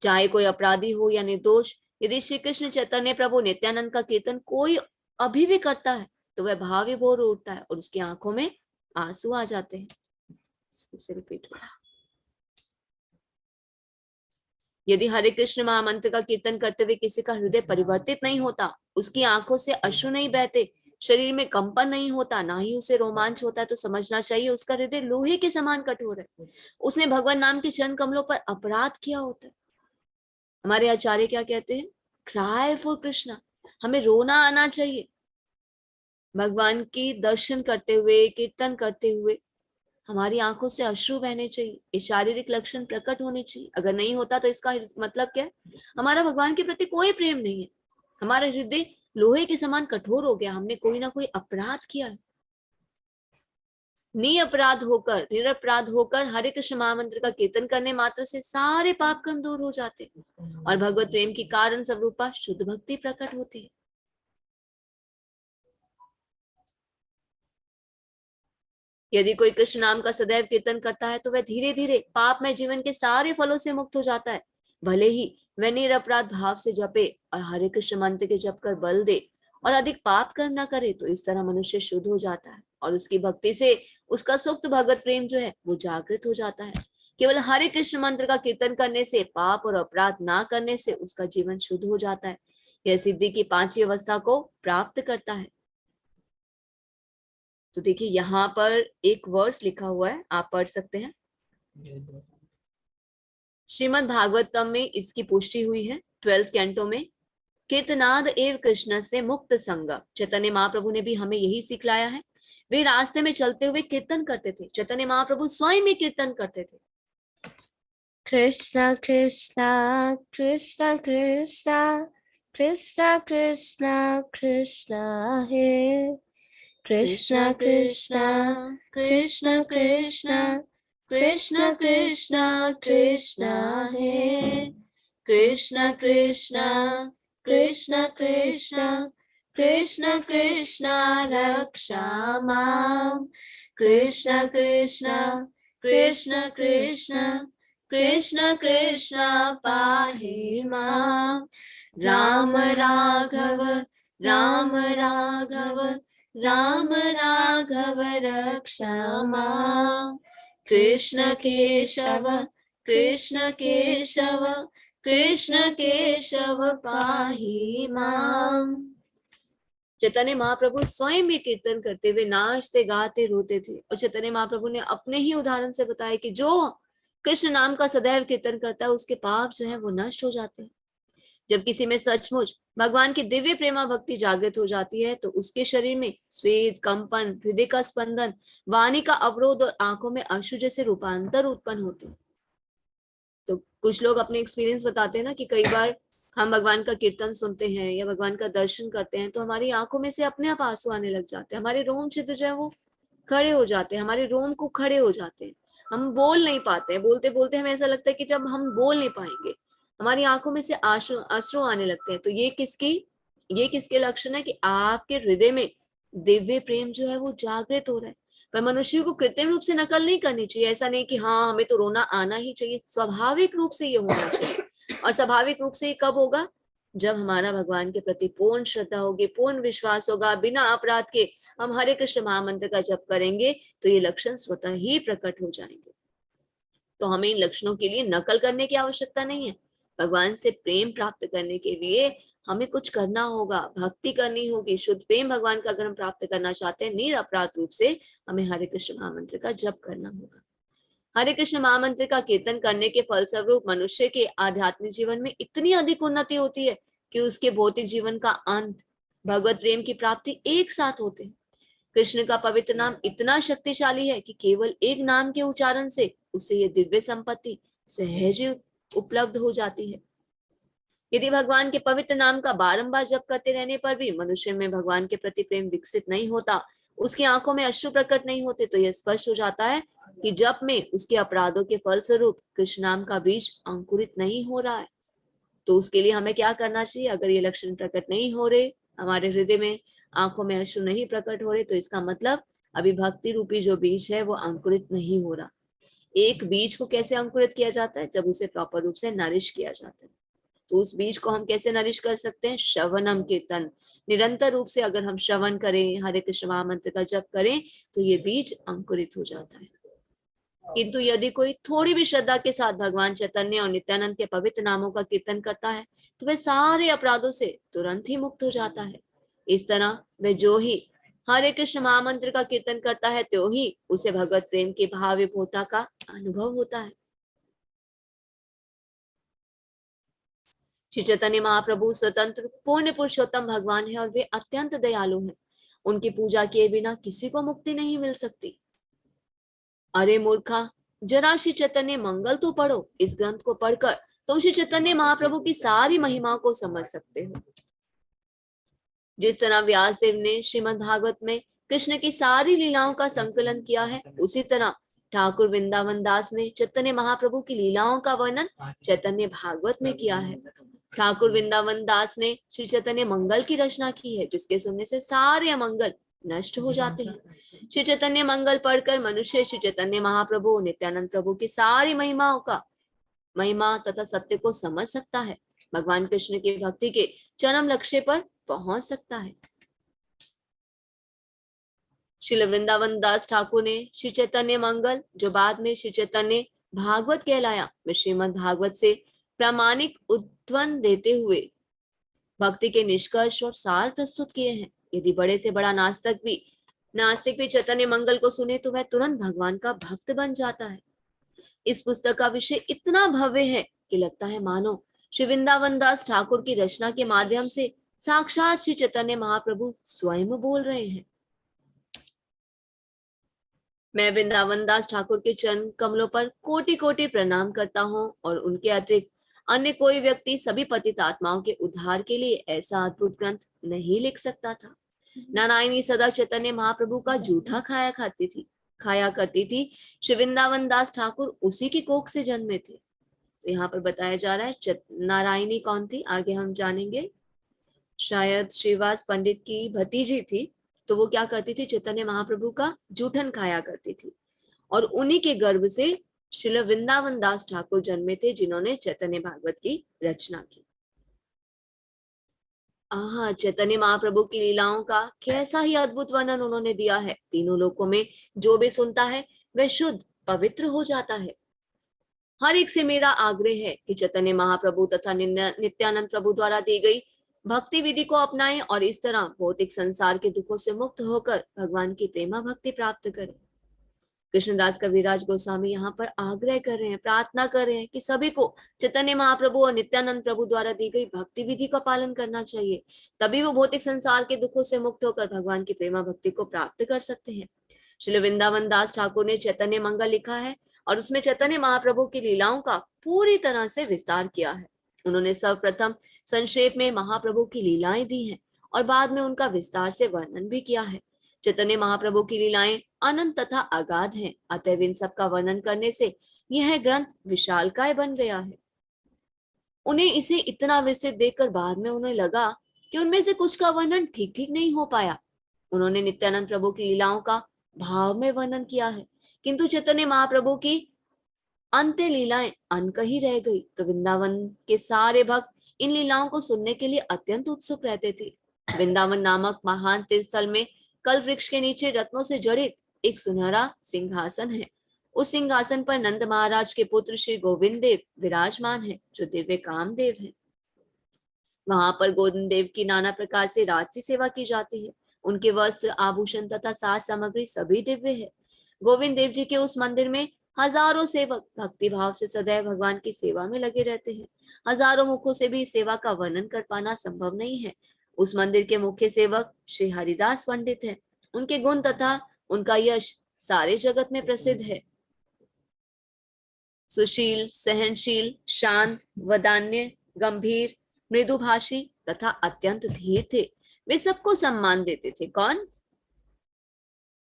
चाहे कोई अपराधी हो या निर्दोष, यदि श्री कृष्ण चैतन्य प्रभु नित्यानंद का कीर्तन कोई अभी भी करता है तो वह भाव विभोर उठता है और उसकी आंखों में आंसू आ जाते हैं। इसे रिपीट हो रहा। यदि हरे कृष्ण महामंत्र का कीर्तन करते हुए किसी का हृदय परिवर्तित नहीं होता, उसकी आंखों से अश्रु नहीं बहते, शरीर में कंपन नहीं होता, ना ही उसे रोमांच होता है, तो समझना चाहिए उसका हृदय लोहे के समान कठोर है। उसने भगवान नाम के चरण कमलों पर अपराध किया होता है। हमारे आचार्य क्या कहते हैं? क्राई फॉर कृष्णा, हमें रोना आना चाहिए भगवान की दर्शन करते हुए, कीर्तन करते हुए। हमारी आंखों से अश्रु बहने चाहिए, ये शारीरिक लक्षण प्रकट होने चाहिए। अगर नहीं होता तो इसका मतलब क्या है? हमारा भगवान के प्रति कोई प्रेम नहीं है, हमारा हृदय लोहे के समान कठोर हो गया, हमने कोई ना कोई अपराध किया है। निरपराध होकर, निरपराध होकर हरे कृष्ण महामंत्र का कीर्तन करने मात्र से सारे पाप कर्म दूर हो जाते और भगवत प्रेम की कारण स्वरूपा शुद्ध भक्ति प्रकट होती है। यदि कोई कृष्ण नाम का सदैव कीर्तन करता है तो वह धीरे धीरे पाप में जीवन के सारे फलों से मुक्त हो जाता है। भले ही वह निरपराध भाव से जपे और हरे कृष्ण मंत्र के जप कर बल दे और अधिक पाप कर्म न करे, तो इस तरह मनुष्य शुद्ध हो जाता है और उसकी भक्ति से उसका सुप्त भगवत प्रेम जो है वो जागृत हो जाता है। केवल हरे कृष्ण मंत्र का कीर्तन करने से, पाप और अपराध ना करने से उसका जीवन शुद्ध हो जाता है। यह सिद्धि की पांचवी अवस्था को प्राप्त करता है। तो देखिए यहाँ पर एक वर्स लिखा हुआ है, आप पढ़ सकते हैं। श्रीमद् भागवतम में इसकी पुष्टि हुई है 12th कैंटो में। कीर्तनाद एव कृष्ण से मुक्त संग। चैतन्य महाप्रभु ने भी हमें यही सिखलाया है। वे रास्ते में चलते हुए कीर्तन करते थे। चैतन्य महाप्रभु स्वयं ही कीर्तन करते थे। कृष्णा कृष्णा कृष्णा कृष्णा कृष्णा कृष्णा कृष्णा हे कृष्णा कृष्णा कृष्णा कृष्णा कृष्णा कृष्णा कृष्णा हे कृष्णा कृष्णा कृष्णा कृष्णा कृष्णा कृष्णा रक्षा माम कृष्णा कृष्णा कृष्णा कृष्णा कृष्णा कृष्णा पाहि माम राम राघव राम राघव राम राघव रक्षा माम कृष्ण केशव कृष्ण केशव कृष्ण केशव पाहि माम। चैतन्य महाप्रभु स्वयं भी कीर्तन करते हुए नाचते गाते रोते थे और चैतन्य महाप्रभु ने अपने ही उदाहरण से बताया कि जो कृष्ण नाम का सदैव कीर्तन करता है उसके पाप जो है वो नष्ट हो जाते हैं। जब किसी में सचमुच भगवान की दिव्य प्रेमा भक्ति जागृत हो जाती है तो उसके शरीर में स्वेद, कंपन, हृदय का स्पंदन, वाणी का अवरोध और आंखों में अश्रु जैसे रूपांतर उत्पन्न होते हैं। तो कुछ लोग अपने एक्सपीरियंस बताते हैं ना कि कई बार हम भगवान का कीर्तन सुनते हैं या भगवान का दर्शन करते हैं तो हमारी आंखों में से अपने आप आंसू आने लग जाते हैं। हमारे रोम छिद्र जो है वो खड़े हो जाते हैं, हमारे रोम को खड़े हो जाते हैं, हम बोल नहीं पाते हैं। बोलते बोलते हमें ऐसा लगता है कि जब हम बोल नहीं पाएंगे, हमारी आंखों में से अश्रु आने लगते हैं। तो ये किसके लक्षण है कि आपके हृदय में दिव्य प्रेम जो है वो जागृत हो रहा है। पर मनुष्य को कृत्रिम रूप से नकल नहीं करनी चाहिए। ऐसा नहीं कि हाँ हमें तो रोना आना ही चाहिए, स्वाभाविक रूप से ये होना चाहिए। और स्वाभाविक रूप से ये कब होगा? जब हमारा भगवान के प्रति पूर्ण श्रद्धा होगी, पूर्ण विश्वास होगा, बिना अपराध के हम हरे कृष्ण महामंत्र का जप करेंगे तो ये लक्षण स्वतः ही प्रकट हो जाएंगे। तो हमें इन लक्षणों के लिए नकल करने की आवश्यकता नहीं है। भगवान से प्रेम प्राप्त करने के लिए हमें कुछ करना होगा, भक्ति करनी होगी, शुद्ध प्रेम भगवान का अगर हम प्राप्त करना चाहते हैं निरपराध रूप से, हमें हरे कृष्ण महामंत्र का जप करना होगा। हरे कृष्ण महामंत्र का कीर्तन करने के फलस्वरूप मनुष्य के आध्यात्मिक जीवन में इतनी अधिक उन्नति होती है कि उसके भौतिक जीवन का अंत, भगवत प्रेम की प्राप्ति एक साथ होते हैं। कृष्ण का पवित्र नाम इतना शक्तिशाली है कि केवल एक नाम के उच्चारण से उसे ये दिव्य संपत्ति सहज उपलब्ध हो जाती है। यदि भगवान के पवित्र नाम का बारंबार जप करते रहने पर भी मनुष्य में भगवान के प्रति प्रेम विकसित नहीं होता, उसकी आंखों में अश्रु प्रकट नहीं होते, तो यह स्पष्ट हो जाता है कि जप में उसके अपराधों के फलस्वरूप कृष्ण नाम का बीज अंकुरित नहीं हो रहा है। तो उसके लिए हमें क्या करना चाहिए? अगर ये लक्षण प्रकट नहीं हो रहे, हमारे हृदय में आंखों में अश्रु नहीं प्रकट हो रहे, तो इसका मतलब अभी भक्ति रूपी जो बीज है वो अंकुरित नहीं हो रहा। एक बीज को कैसे अंकुरित किया जाता है? जब उसे प्रॉपर रूप से नरिश किया जाता है। तो उस बीज को हम कैसे नरिश कर सकते हैं? श्रवणम कीर्तन, निरंतर रूप से अगर हम श्रवण करें, हरे कृष्ण महामंत्र का जप करें, तो ये बीज अंकुरित हो जाता है। किंतु यदि कोई थोड़ी भी श्रद्धा के साथ भगवान चैतन्य और नित्यानंद के पवित्र नामों का कीर्तन करता है तो वह सारे अपराधों से तुरंत ही मुक्त हो जाता है। इस तरह वह जो ही हरे कृष्ण महामंत्र का कीर्तन करता है तो ही उसे भगवत प्रेम की भाव विभोरता का अनुभव होता है। श्री चैतन्य महाप्रभु स्वतंत्र पूर्ण पुरुषोत्तम भगवान है और वे अत्यंत दयालु हैं। उनकी पूजा किए बिना किसी को मुक्ति नहीं मिल सकती। अरे मूर्खा, जरा श्री चैतन्य मंगल तो पढ़ो। इस ग्रंथ को पढ़कर तुम श्री चैतन्य महाप्रभु की सारी महिमा को समझ सकते हो। जिस तरह व्यासदेव ने श्रीमद् भागवत में कृष्ण की सारी लीलाओं का संकलन किया है, उसी तरह ठाकुर वृंदावन दास ने चैतन्य महाप्रभु की लीलाओं का वर्णन चैतन्य भागवत में किया है। ठाकुर वृंदावन दास ने श्री चैतन्य मंगल की रचना की है, जिसके सुनने से सारे अमंगल नष्ट हो जाते हैं। श्री चैतन्य मंगल पढ़कर मनुष्य श्री चैतन्य महाप्रभु नित्यानंद प्रभु की सारी महिमा तथा सत्य को समझ सकता है, भगवान कृष्ण की भक्ति के चरम लक्ष्य पर पहुंच सकता है। श्री वृंदावन दास ठाकुर ने श्री चैतन्य मंगल, जो बाद में श्री चैतन्य भागवत कहलाया, में श्रीमद् भागवत से प्रामाणिक उद्वन देते हुए भक्ति के निष्कर्ष और सार प्रस्तुत किए हैं। यदि बड़े से बड़ा नास्तिक भी चैतन्य मंगल को सुने तो वह तुरंत भगवान का भक्त बन जाता है। इस पुस्तक का विषय इतना भव्य है कि लगता है मानो श्री वृंदावन दास ठाकुर की रचना के माध्यम से साक्षात श्री चैतन्य महाप्रभु स्वयं बोल रहे हैं। मैं वृंदावन दास ठाकुर के चरण कमलों पर कोटि कोटि प्रणाम करता हूँ और उनके अतिरिक्त अन्य कोई व्यक्ति सभी पतित आत्माओं के उद्धार के लिए ऐसा अद्भुत ग्रंथ नहीं लिख सकता था। नारायणी सदा चैतन्य महाप्रभु का जूठा खाया करती थी। श्री वृंदावन दास ठाकुर उसी की कोख से जन्मे थे। तो यहाँ पर बताया जा रहा है नारायणी कौन थी, आगे हम जानेंगे। शायद श्रीवास पंडित की भतीजी थी। तो वो क्या करती थी, चैतन्य महाप्रभु का जूठन खाया करती थी और उन्हीं के गर्भ से श्रील वृंदावन दास ठाकुर जन्मे थे, जिन्होंने चैतन्य भागवत की रचना की। चैतन्य महाप्रभु की लीलाओं का कैसा ही अद्भुत वर्णन उन्होंने दिया है। तीनों लोकों में जो भी सुनता है वह शुद्ध पवित्र हो जाता है। हर एक से मेरा आग्रह है कि चैतन्य महाप्रभु तथा नित्यानंद प्रभु द्वारा दी गई भक्ति विधि को अपनाएं और इस तरह भौतिक संसार के दुखों से मुक्त होकर भगवान की प्रेमा भक्ति प्राप्त करें। कृष्णदास कविराज गोस्वामी यहाँ पर आग्रह कर रहे हैं, प्रार्थना कर रहे हैं कि सभी को चैतन्य महाप्रभु और नित्यानंद प्रभु द्वारा दी गई भक्ति विधि का पालन करना चाहिए, तभी वो भौतिक संसार के दुखों से मुक्त होकर भगवान की प्रेमा भक्ति को प्राप्त कर सकते हैं। श्री वृंदावन दास ठाकुर ने चैतन्य मंगल लिखा है और उसमें चैतन्य महाप्रभु की लीलाओं का पूरी तरह से विस्तार किया है। उन्होंने सर्वप्रथम संक्षेप में महाप्रभु की लीलाएं दी हैं और बाद में उनका विस्तार से वर्णन भी किया है। चैतन्य महाप्रभु की लीलाएं अनंत तथा अगाध हैं, अतएव इन सब का वर्णन करने से यह ग्रंथ विशालकाय बन गया है। उन्हें इसे इतना विस्तृत देखकर बाद में उन्हें लगा कि उनमें से कुछ का वर्णन ठीक नहीं हो पाया। उन्होंने नित्यानंद प्रभु की लीलाओं का भाव में वर्णन किया है, किंतु चैतन्य महाप्रभु की अंत्य लीलाएं अनकही रह गई। तो वृंदावन के सारे भक्त इन लीलाओं को सुनने के लिए अत्यंत उत्सुक रहते थे। वृंदावन नामक महान तीर्थस्थल में कल्प वृक्ष के नीचे रत्नों से जड़ित एक सुनहरा सिंहासन है। उस सिंहासन पर नंद महाराज के पुत्र श्री गोविंद देव विराजमान है, जो दिव्य कामदेव है। वहां पर गोविंद देव की नाना प्रकार से राजसी सेवा की जाती है। उनके वस्त्र, आभूषण तथा साज सामग्री सभी दिव्य है। गोविंद देव जी के उस मंदिर में हजारों सेवक भक्ति भाव से सदैव भगवान की सेवा में लगे रहते हैं। हजारों मुखों से भी सेवा का वर्णन कर पाना संभव नहीं है। उस मंदिर के मुख्य सेवक श्री हरिदास पंडित है। उनके गुण तथा उनका यश सारे जगत में प्रसिद्ध है। सुशील, सहनशील, शांत, वदान्य, गंभीर, मृदुभाषी तथा अत्यंत धीर थे। वे सबको सम्मान देते थे। कौन?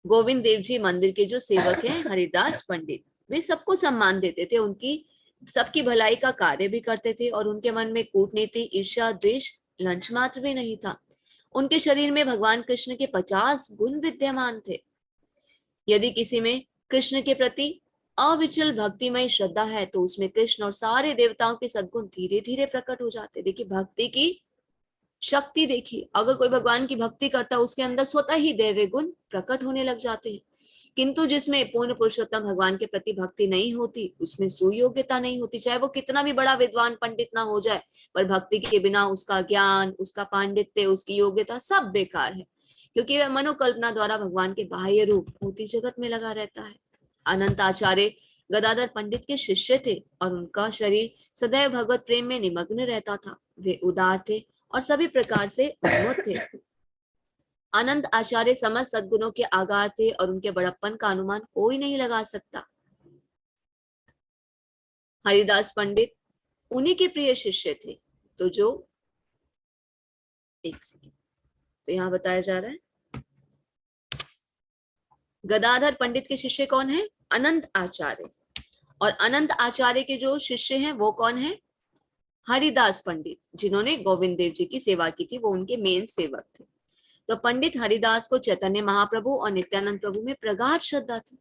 गोविंद देव जी मंदिर के जो सेवक हैं हरिदास पंडित, वे सबको सम्मान देते थे, उनकी सबकी भलाई का कार्य भी करते थे और उनके मन में कूटनीति, ईर्ष्या, द्वेष लंच मात्र भी नहीं था। उनके शरीर में भगवान कृष्ण के 50 गुण विद्यमान थे। यदि किसी में कृष्ण के प्रति अविचल भक्तिमय श्रद्धा है तो उसमें कृष्ण और सारे देवताओं के सद्गुण धीरे धीरे प्रकट हो जाते। देखिए भक्ति की शक्ति देखिए, अगर कोई भगवान की भक्ति करता है उसके अंदर स्वतः ही दैवी गुण प्रकट होने लग जाते हैं। किंतु जिसमें पूर्ण पुरुषोत्तम भगवान के प्रति भक्ति नहीं होती, उसमें सुयोग्यता नहीं होती, चाहे वो कितना भी बड़ा विद्वान पंडित ना हो जाए, पर भक्ति के बिना उसका ज्ञान, उसका पांडित्य, उसकी योग्यता सब बेकार है, क्योंकि वह मनोकल्पना द्वारा भगवान के बाह्य रूप भौतिक जगत में लगा रहता है। अनंत आचार्य गदाधर पंडित के शिष्य थे और उनका शरीर सदैव भगवत प्रेम में निमग्न रहता था। वे उदार थे और सभी प्रकार से उन्मत्त थे। अनंत आचार्य समस्त सद्गुणों के आगार थे और उनके बड़प्पन का अनुमान कोई नहीं लगा सकता। हरिदास पंडित उन्हीं के प्रिय शिष्य थे। तो जो एक सेकंड, तो यहाँ बताया जा रहा है गदाधर पंडित के शिष्य कौन है? अनंत आचार्य। और अनंत आचार्य के जो शिष्य हैं वो कौन है? हरिदास पंडित, जिन्होंने गोविंद देव जी की सेवा की थी, वो उनके मेन सेवक थे। तो पंडित हरिदास को चैतन्य महाप्रभु और नित्यानंद प्रभु में प्रगाढ़ श्रद्धा थी,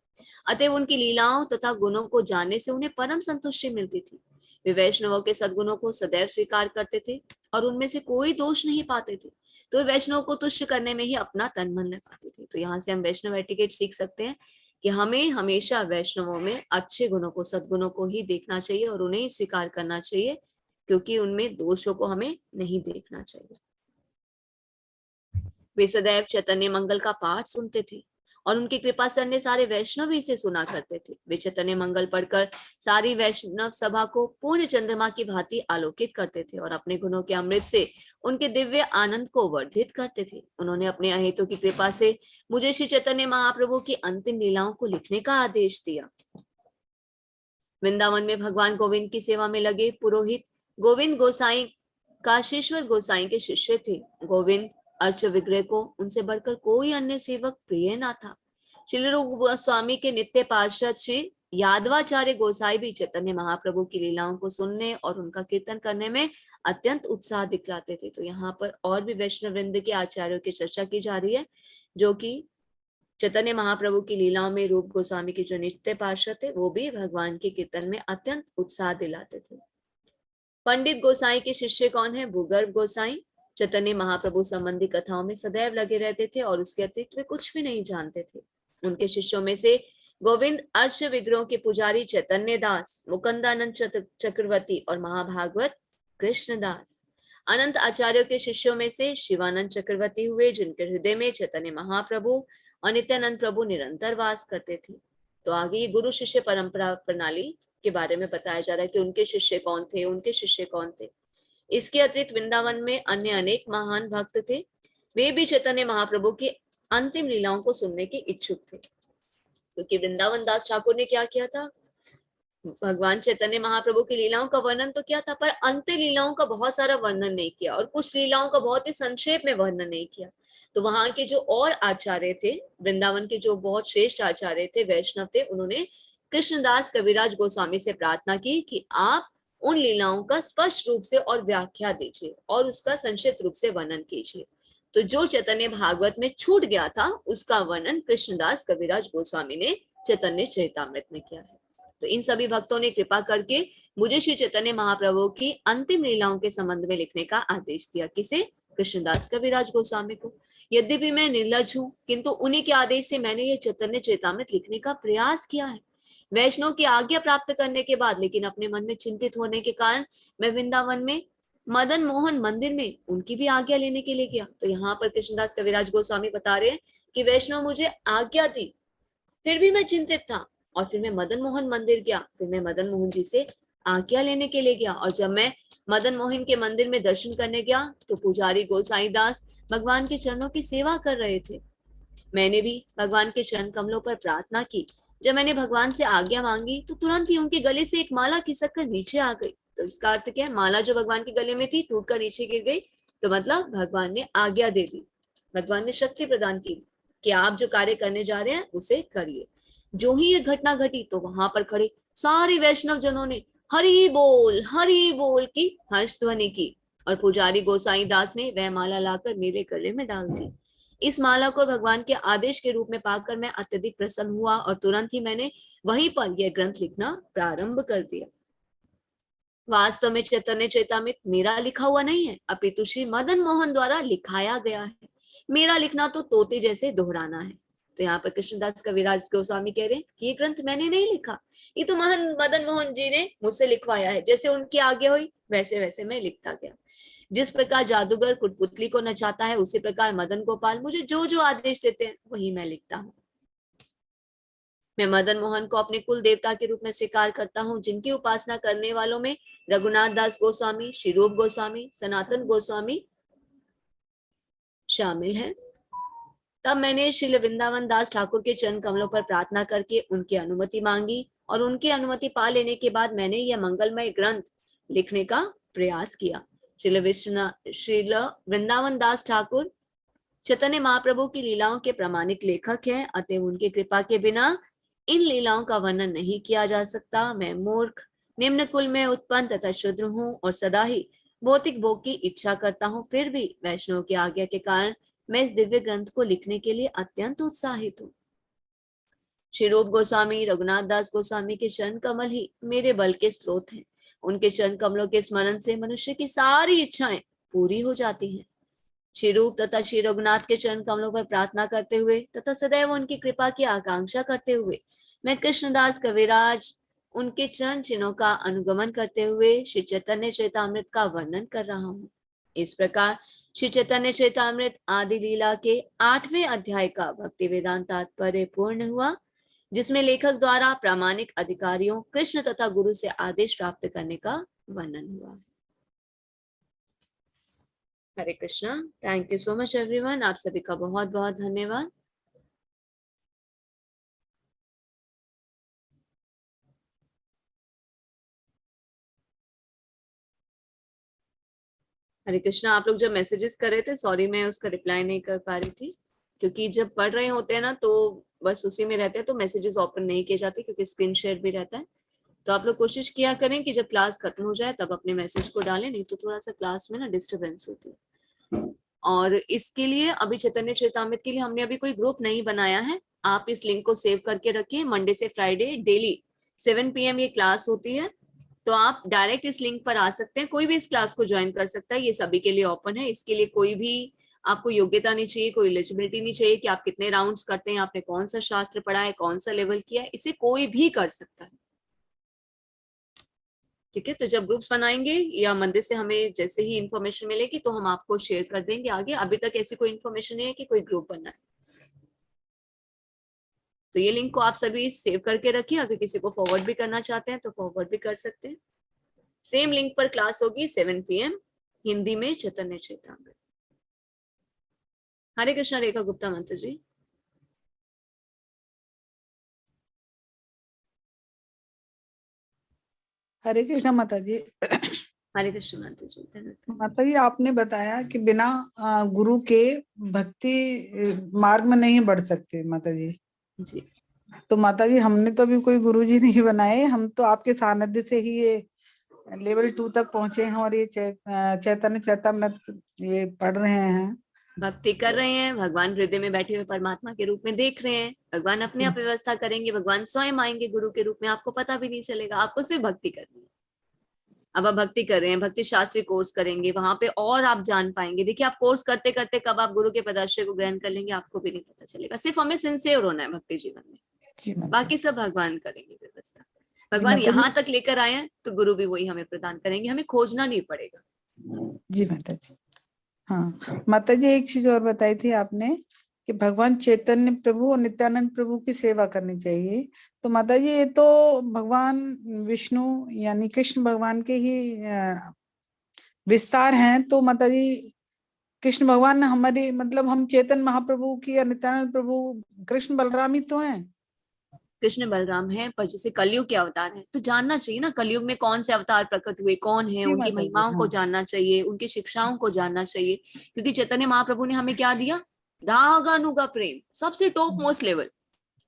अतः उनकी लीलाओं तथा गुणों को जानने से उन्हें परम संतुष्टि मिलती थी। वे वैष्णवों के सद्गुणों को सदैव स्वीकार करते थे और उनमें से कोई दोष नहीं पाते थे, तो वे वैष्णव को तुष्ट करने में ही अपना तन मन लगाते थे। तो यहाँ से हम वैष्णव एटिकेट सीख सकते हैं कि हमें हमेशा वैष्णवों में अच्छे गुणों को, सद्गुणों को ही देखना चाहिए और उन्हें ही स्वीकार करना चाहिए, क्योंकि उनमें दोषों को हमें नहीं देखना चाहिए। वे सदैव चैतन्य मंगल का पाठ सुनते थे और उनकी कृपा से अन्य सारे वैष्णव भी इसे सुना करते थे। वे चैतन्य मंगल पढ़कर सारी वैष्णव सभा को पूर्ण चंद्रमा की भांति आलोकित करते थे और अपने गुणों के अमृत से उनके दिव्य आनंद को वर्धित करते थे। उन्होंने अपने अहेतु की कृपा से मुझे श्री चैतन्य महाप्रभु की अंतिम लीलाओं को लिखने का आदेश दिया। वृंदावन में भगवान गोविंद की सेवा में लगे पुरोहित गोविंद गोसाई काशीश्वर गोसाई के शिष्य थे। गोविंद अर्च विग्रह को उनसे बढ़कर कोई अन्य सेवक प्रिय ना था। श्री रूप गोस्वामी के नित्य पार्षद श्री यादवाचार्य गोसाई भी चैतन्य महाप्रभु की लीलाओं को सुनने और उनका कीर्तन करने में अत्यंत उत्साह दिखलाते थे। तो यहाँ पर और भी वैष्णव वृंद के आचार्यों की चर्चा की जा रही है, जो कि चैतन्य महाप्रभु की लीलाओं में रूप गोस्वामी के जो नित्य पार्षद थे वो भी भगवान के कीर्तन में अत्यंत उत्साह दिलाते थे। पंडित गोसाई के शिष्य कौन है? भूगर्भ गोसाई चैतन्य महाप्रभु संबंधी कथाओं में सदैव लगे रहते थे और उसके अतिरिक्त वे कुछ भी नहीं जानते थे। उनके शिष्यों में से गोविंद अर्श विग्रहों के पुजारी चैतन्य दास, मुकुंदानंद चक्रवर्ती और महाभागवत कृष्णदास। अनंत आचार्यों के शिष्यों में से शिवानंद चक्रवर्ती हुए, जिनके हृदय में चैतन्य महाप्रभु और नित्यानंद प्रभु निरंतर वास करते थे। तो आगे ये गुरु शिष्य परंपरा प्रणाली के बारे में बताया जा रहा है कि उनके शिष्य कौन थे, उनके शिष्य कौन थे। इसके अतिरिक्त वृंदावन में अन्य अनेक महान भक्त थे, वे भी चैतन्य महाप्रभु की अंतिम लीलाओं को सुनने के इच्छुक थे। क्योंकि वृंदावन दास ठाकुर ने क्या किया था? भगवान चैतन्य महाप्रभु की लीलाओं का वर्णन तो किया था, पर अंत्य लीलाओं का बहुत सारा वर्णन नहीं किया और कुछ लीलाओं का बहुत ही संक्षेप में वर्णन नहीं किया। तो वहां के जो और आचार्य थे, वृंदावन के जो बहुत श्रेष्ठ आचार्य थे, वैष्णव थे, उन्होंने कृष्णदास कविराज गोस्वामी से प्रार्थना की कि आप उन लीलाओं का स्पष्ट रूप से और व्याख्या दीजिए और उसका संक्षिप्त रूप से वर्णन कीजिए। तो जो चैतन्य भागवत में छूट गया था उसका वर्णन कृष्णदास कविराज गोस्वामी ने चैतन्य चरितामृत में किया है। तो इन सभी भक्तों ने कृपा करके मुझे श्री चैतन्य महाप्रभु की अंतिम लीलाओं के संबंध में लिखने का आदेश दिया। किसे? कृष्णदास कविराज गोस्वामी को। यद्यपि मैं निर्लज हूँ, किंतु उन्हीं के आदेश से मैंने ये चैतन्य चरितामृत लिखने का प्रयास किया है। वैष्णव की आज्ञा प्राप्त करने के बाद, लेकिन अपने मन में चिंतित होने के कारण मैं वृंदावन में मदन मोहन मंदिर में उनकी भी आज्ञा लेने के लिए गया। तो यहाँ पर कृष्णदास कविराज गोस्वामी बता रहे हैं कि वैष्णव मुझे आज्ञा दी, फिर भी मैं चिंतित था और फिर मैं मदन मोहन मंदिर गया। फिर मैं मदन मोहन जी से आज्ञा लेने के लिए गया और जब मैं मदन मोहन के मंदिर में दर्शन करने गया तो पुजारी गोसाई दास भगवान के चरणों की सेवा कर रहे थे। मैंने भी भगवान के चरण कमलों पर प्रार्थना की। जब मैंने भगवान से आज्ञा मांगी तो तुरंत ही उनके गले से एक माला खिसक कर नीचे आ गई। तो इसका अर्थ क्या है? माला जो भगवान के गले में थी टूट कर नीचे गिर गई। तो मतलब भगवान ने आज्ञा दे दी, भगवान ने शक्ति प्रदान की कि आप जो कार्य करने जा रहे हैं उसे करिए। जो ही ये घटना घटी तो वहां पर खड़े सारे वैष्णव जनों ने हरि बोल की हर्ष ध्वनि की और पुजारी गोसाई दास ने वह माला लाकर मेरे गले में डाल दी। इस माला को भगवान के आदेश के रूप में पाकर मैं अत्यधिक प्रसन्न हुआ और तुरंत ही मैंने वहीं पर यह ग्रंथ लिखना प्रारंभ कर दिया। वास्तव में चैतन्य चरितामृत मेरा लिखा हुआ नहीं है, अपितु श्री मदन मोहन द्वारा लिखाया गया है। मेरा लिखना तो तोते जैसे दोहराना है। तो यहाँ पर कृष्णदास कविराज गोस्वामी कह रहे हैं कि ये ग्रंथ मैंने नहीं लिखा, ये तो मदन मोहन जी ने मुझसे लिखवाया है। जैसे उनकी आज्ञा हुई वैसे वैसे मैं लिखता गया। जिस प्रकार जादूगर कुटपुतली को नचाता है, उसी प्रकार मदन गोपाल मुझे जो जो आदेश देते हैं वही मैं लिखता हूँ। मैं मदन मोहन को अपने कुल देवता के रूप में स्वीकार करता हूँ, जिनकी उपासना करने वालों में रघुनाथ दास गोस्वामी, श्री रूप गोस्वामी, सनातन गोस्वामी शामिल हैं। तब मैंने श्री वृंदावन दास ठाकुर के चरण कमलों पर प्रार्थना करके उनकी अनुमति मांगी और उनकी अनुमति पा लेने के बाद मैंने यह मंगलमय ग्रंथ लिखने का प्रयास किया। श्री वृंदावन दास ठाकुर चैतन्य महाप्रभु की लीलाओं के प्रामाणिक लेखक हैं, अतः उनकी कृपा के बिना इन लीलाओं का वर्णन नहीं किया जा सकता। मैं मूर्ख, निम्न कुल में उत्पन्न तथा शूद्र हूँ और सदा ही भौतिक भोग की इच्छा करता हूँ, फिर भी वैष्णव की आज्ञा के कारण मैं इस दिव्य ग्रंथ को लिखने के लिए अत्यंत उत्साहित हूँ। श्री रूप गोस्वामी, रघुनाथ दास गोस्वामी के चरण कमल ही मेरे बल के स्रोत हैं। उनके चरण कमलों के स्मरण से मनुष्य की सारी इच्छाएं पूरी हो जाती हैं। श्री रूप तथा श्री रघुनाथ के चरण कमलों पर प्रार्थना करते हुए तथा सदैव उनकी कृपा की आकांक्षा करते हुए मैं कृष्णदास कविराज उनके चरण चिन्हों का अनुगमन करते हुए श्री चैतन्य चैतामृत का वर्णन कर रहा हूँ। इस प्रकार श्री चैतन्य चैतामृत आदि लीला के 8वें अध्याय का भक्ति वेदांत तात्पर्य पूर्ण हुआ, जिसमें लेखक द्वारा प्रामाणिक अधिकारियों कृष्ण तथा गुरु से आदेश प्राप्त करने का वर्णन हुआ है। Hare Krishna. Thank you so much everyone. आप सभी का बहुत बहुत धन्यवाद। हरे कृष्णा। आप लोग जब मैसेजेस कर रहे थे, सॉरी मैं उसका रिप्लाई नहीं कर पा रही थी, क्योंकि जब पढ़ रहे होते हैं ना तो बस उसी में रहते हैं, तो मैसेजेस ओपन नहीं किए जाते क्योंकि स्क्रीन शेयर भी रहता है। तो आप लोग कोशिश किया करें कि जब क्लास खत्म हो जाए तब अपने मैसेज को डालें, नहीं तो थोड़ा सा क्लास में ना डिस्टर्बेंस होती है। और इसके लिए अभी चैतन्य चैतामृत के लिए हमने अभी कोई ग्रुप नहीं बनाया है। आप इस लिंक को सेव करके रखिए। मंडे से फ्राइडे डेली 7 PM ये क्लास होती है, तो आप डायरेक्ट इस लिंक पर आ सकते हैं। कोई भी इस क्लास को ज्वाइन कर सकता है, ये सभी के लिए ओपन है। इसके लिए कोई भी आपको योग्यता नहीं चाहिए, कोई एलिजिबिलिटी नहीं चाहिए कि आप कितने राउंड्स करते हैं, आपने कौन सा शास्त्र पढ़ा है, कौन सा लेवल किया है, इसे कोई भी कर सकता है। ठीक है, तो जब ग्रुप्स बनाएंगे या मंदिर से हमें जैसे ही इंफॉर्मेशन मिलेगी तो हम आपको शेयर कर देंगे आगे। अभी तक ऐसी कोई इन्फॉर्मेशन नहीं है कि कोई ग्रुप बनना है। तो ये लिंक को आप सभी सेव करके रखिए। अगर किसी को फॉरवर्ड भी करना चाहते हैं तो फॉरवर्ड भी कर सकते हैं। सेम लिंक पर क्लास होगी 7 PM हिंदी में चैतन्य चैतामृत। हरे कृष्णा। रेखा गुप्ता माता जी। हरे कृष्णा माता जी। हरे कृष्ण माता जी। धन्यवाद। माता जी, आपने बताया कि बिना गुरु के भक्ति मार्ग में नहीं बढ़ सकते माता जी। जी तो माता जी, हमने तो अभी कोई गुरु जी नहीं बनाए, हम तो आपके सानिध्य से ही ये लेवल 2 तक पहुंचे हैं और ये चैतन्य चैतामृत ये पढ़ रहे हैं, भक्ति कर रहे हैं। भगवान हृदय में बैठे हुए परमात्मा के रूप में देख रहे हैं। भगवान अपने आप व्यवस्था करेंगे, भगवान स्वयं आएंगे गुरु के रूप में, आपको पता भी नहीं चलेगा। आपको सिर्फ भक्ति करनी है। अब आप भक्ति कर रहे हैं, भक्ति शास्त्री कोर्स करेंगे, वहां पे और आप जान पाएंगे। देखिए, आप कोर्स करते करते कब आप गुरु के पदाश्रय को ग्रहण कर लेंगे आपको भी नहीं पता चलेगा। सिर्फ हमें सिंसियर होना है भक्ति जीवन में, जी माता बाकी जी। सब भगवान करेंगे व्यवस्था। जी भगवान माता जी। यहाँ तक लेकर आए हैं तो गुरु भी वही हमें प्रदान करेंगे, हमें खोजना नहीं पड़ेगा। जी माता जी। हाँ माता जी, एक चीज और बताई थी आपने कि भगवान चैतन्य प्रभु और नित्यानंद प्रभु की सेवा करनी चाहिए। तो माता जी, ये तो भगवान विष्णु यानी कृष्ण भगवान के ही विस्तार हैं। तो माता जी, कृष्ण भगवान हमारी मतलब हम चैतन्य महाप्रभु की या नित्यानंद प्रभु कृष्ण बलराम ही तो हैं। कृष्ण बलराम है, पर जैसे कलयुग के अवतार है तो जानना चाहिए ना कलयुग में कौन से अवतार प्रकट हुए, कौन है, जी उनकी माता जी। महिमाओं को हाँ जानना चाहिए, उनकी शिक्षाओं को जानना चाहिए। क्योंकि चैतन्य महाप्रभु ने हमें क्या दिया? रागानुगा प्रेम, सबसे टॉप मोस्ट लेवल।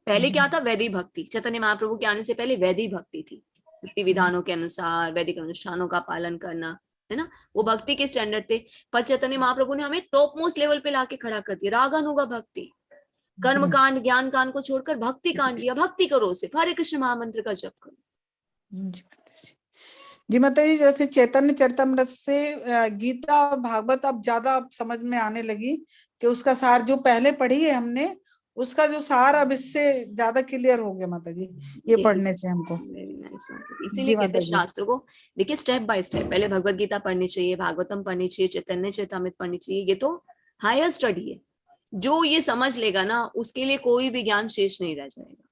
पहले जी क्या था? वैदिक भक्ति। चैतन्य महाप्रभु के आने से पहले वैदिक भक्ति थी, विधि विधानों के अनुसार वैदिक अनुष्ठानों का पालन करना, है ना, वो भक्ति के स्टैंडर्ड थे। पर चैतन्य महाप्रभु ने हमें टॉप मोस्ट लेवल पे लाके खड़ा कर दिया, रागानुगा भक्ति। कर्म कांड ज्ञान कांड को छोड़कर भक्ति कांड दिया। भक्ति करो, सिर्फ हरे कृष्ण महामंत्र का जप करो। जी माता जी, जैसे चैतन्य चरितमृत से गीता और भागवत अब ज्यादा समझ में आने लगी कि उसका सार जो पहले पढ़ी है हमने, उसका जो सार अब इससे ज्यादा क्लियर हो गया माता जी, ये पढ़ने से हमको। Very nice. इसीलिए जी कहते माता हैं जी। शास्त्र को देखिए स्टेप बाय स्टेप। पहले भगवत गीता पढ़नी चाहिए, भागवतम पढ़नी चाहिए, चैतन्य चैतामृत पढ़नी चाहिए। ये तो हायर स्टडी है। जो ये समझ लेगा ना, उसके लिए कोई भी ज्ञान शेष नहीं रह जाएगा।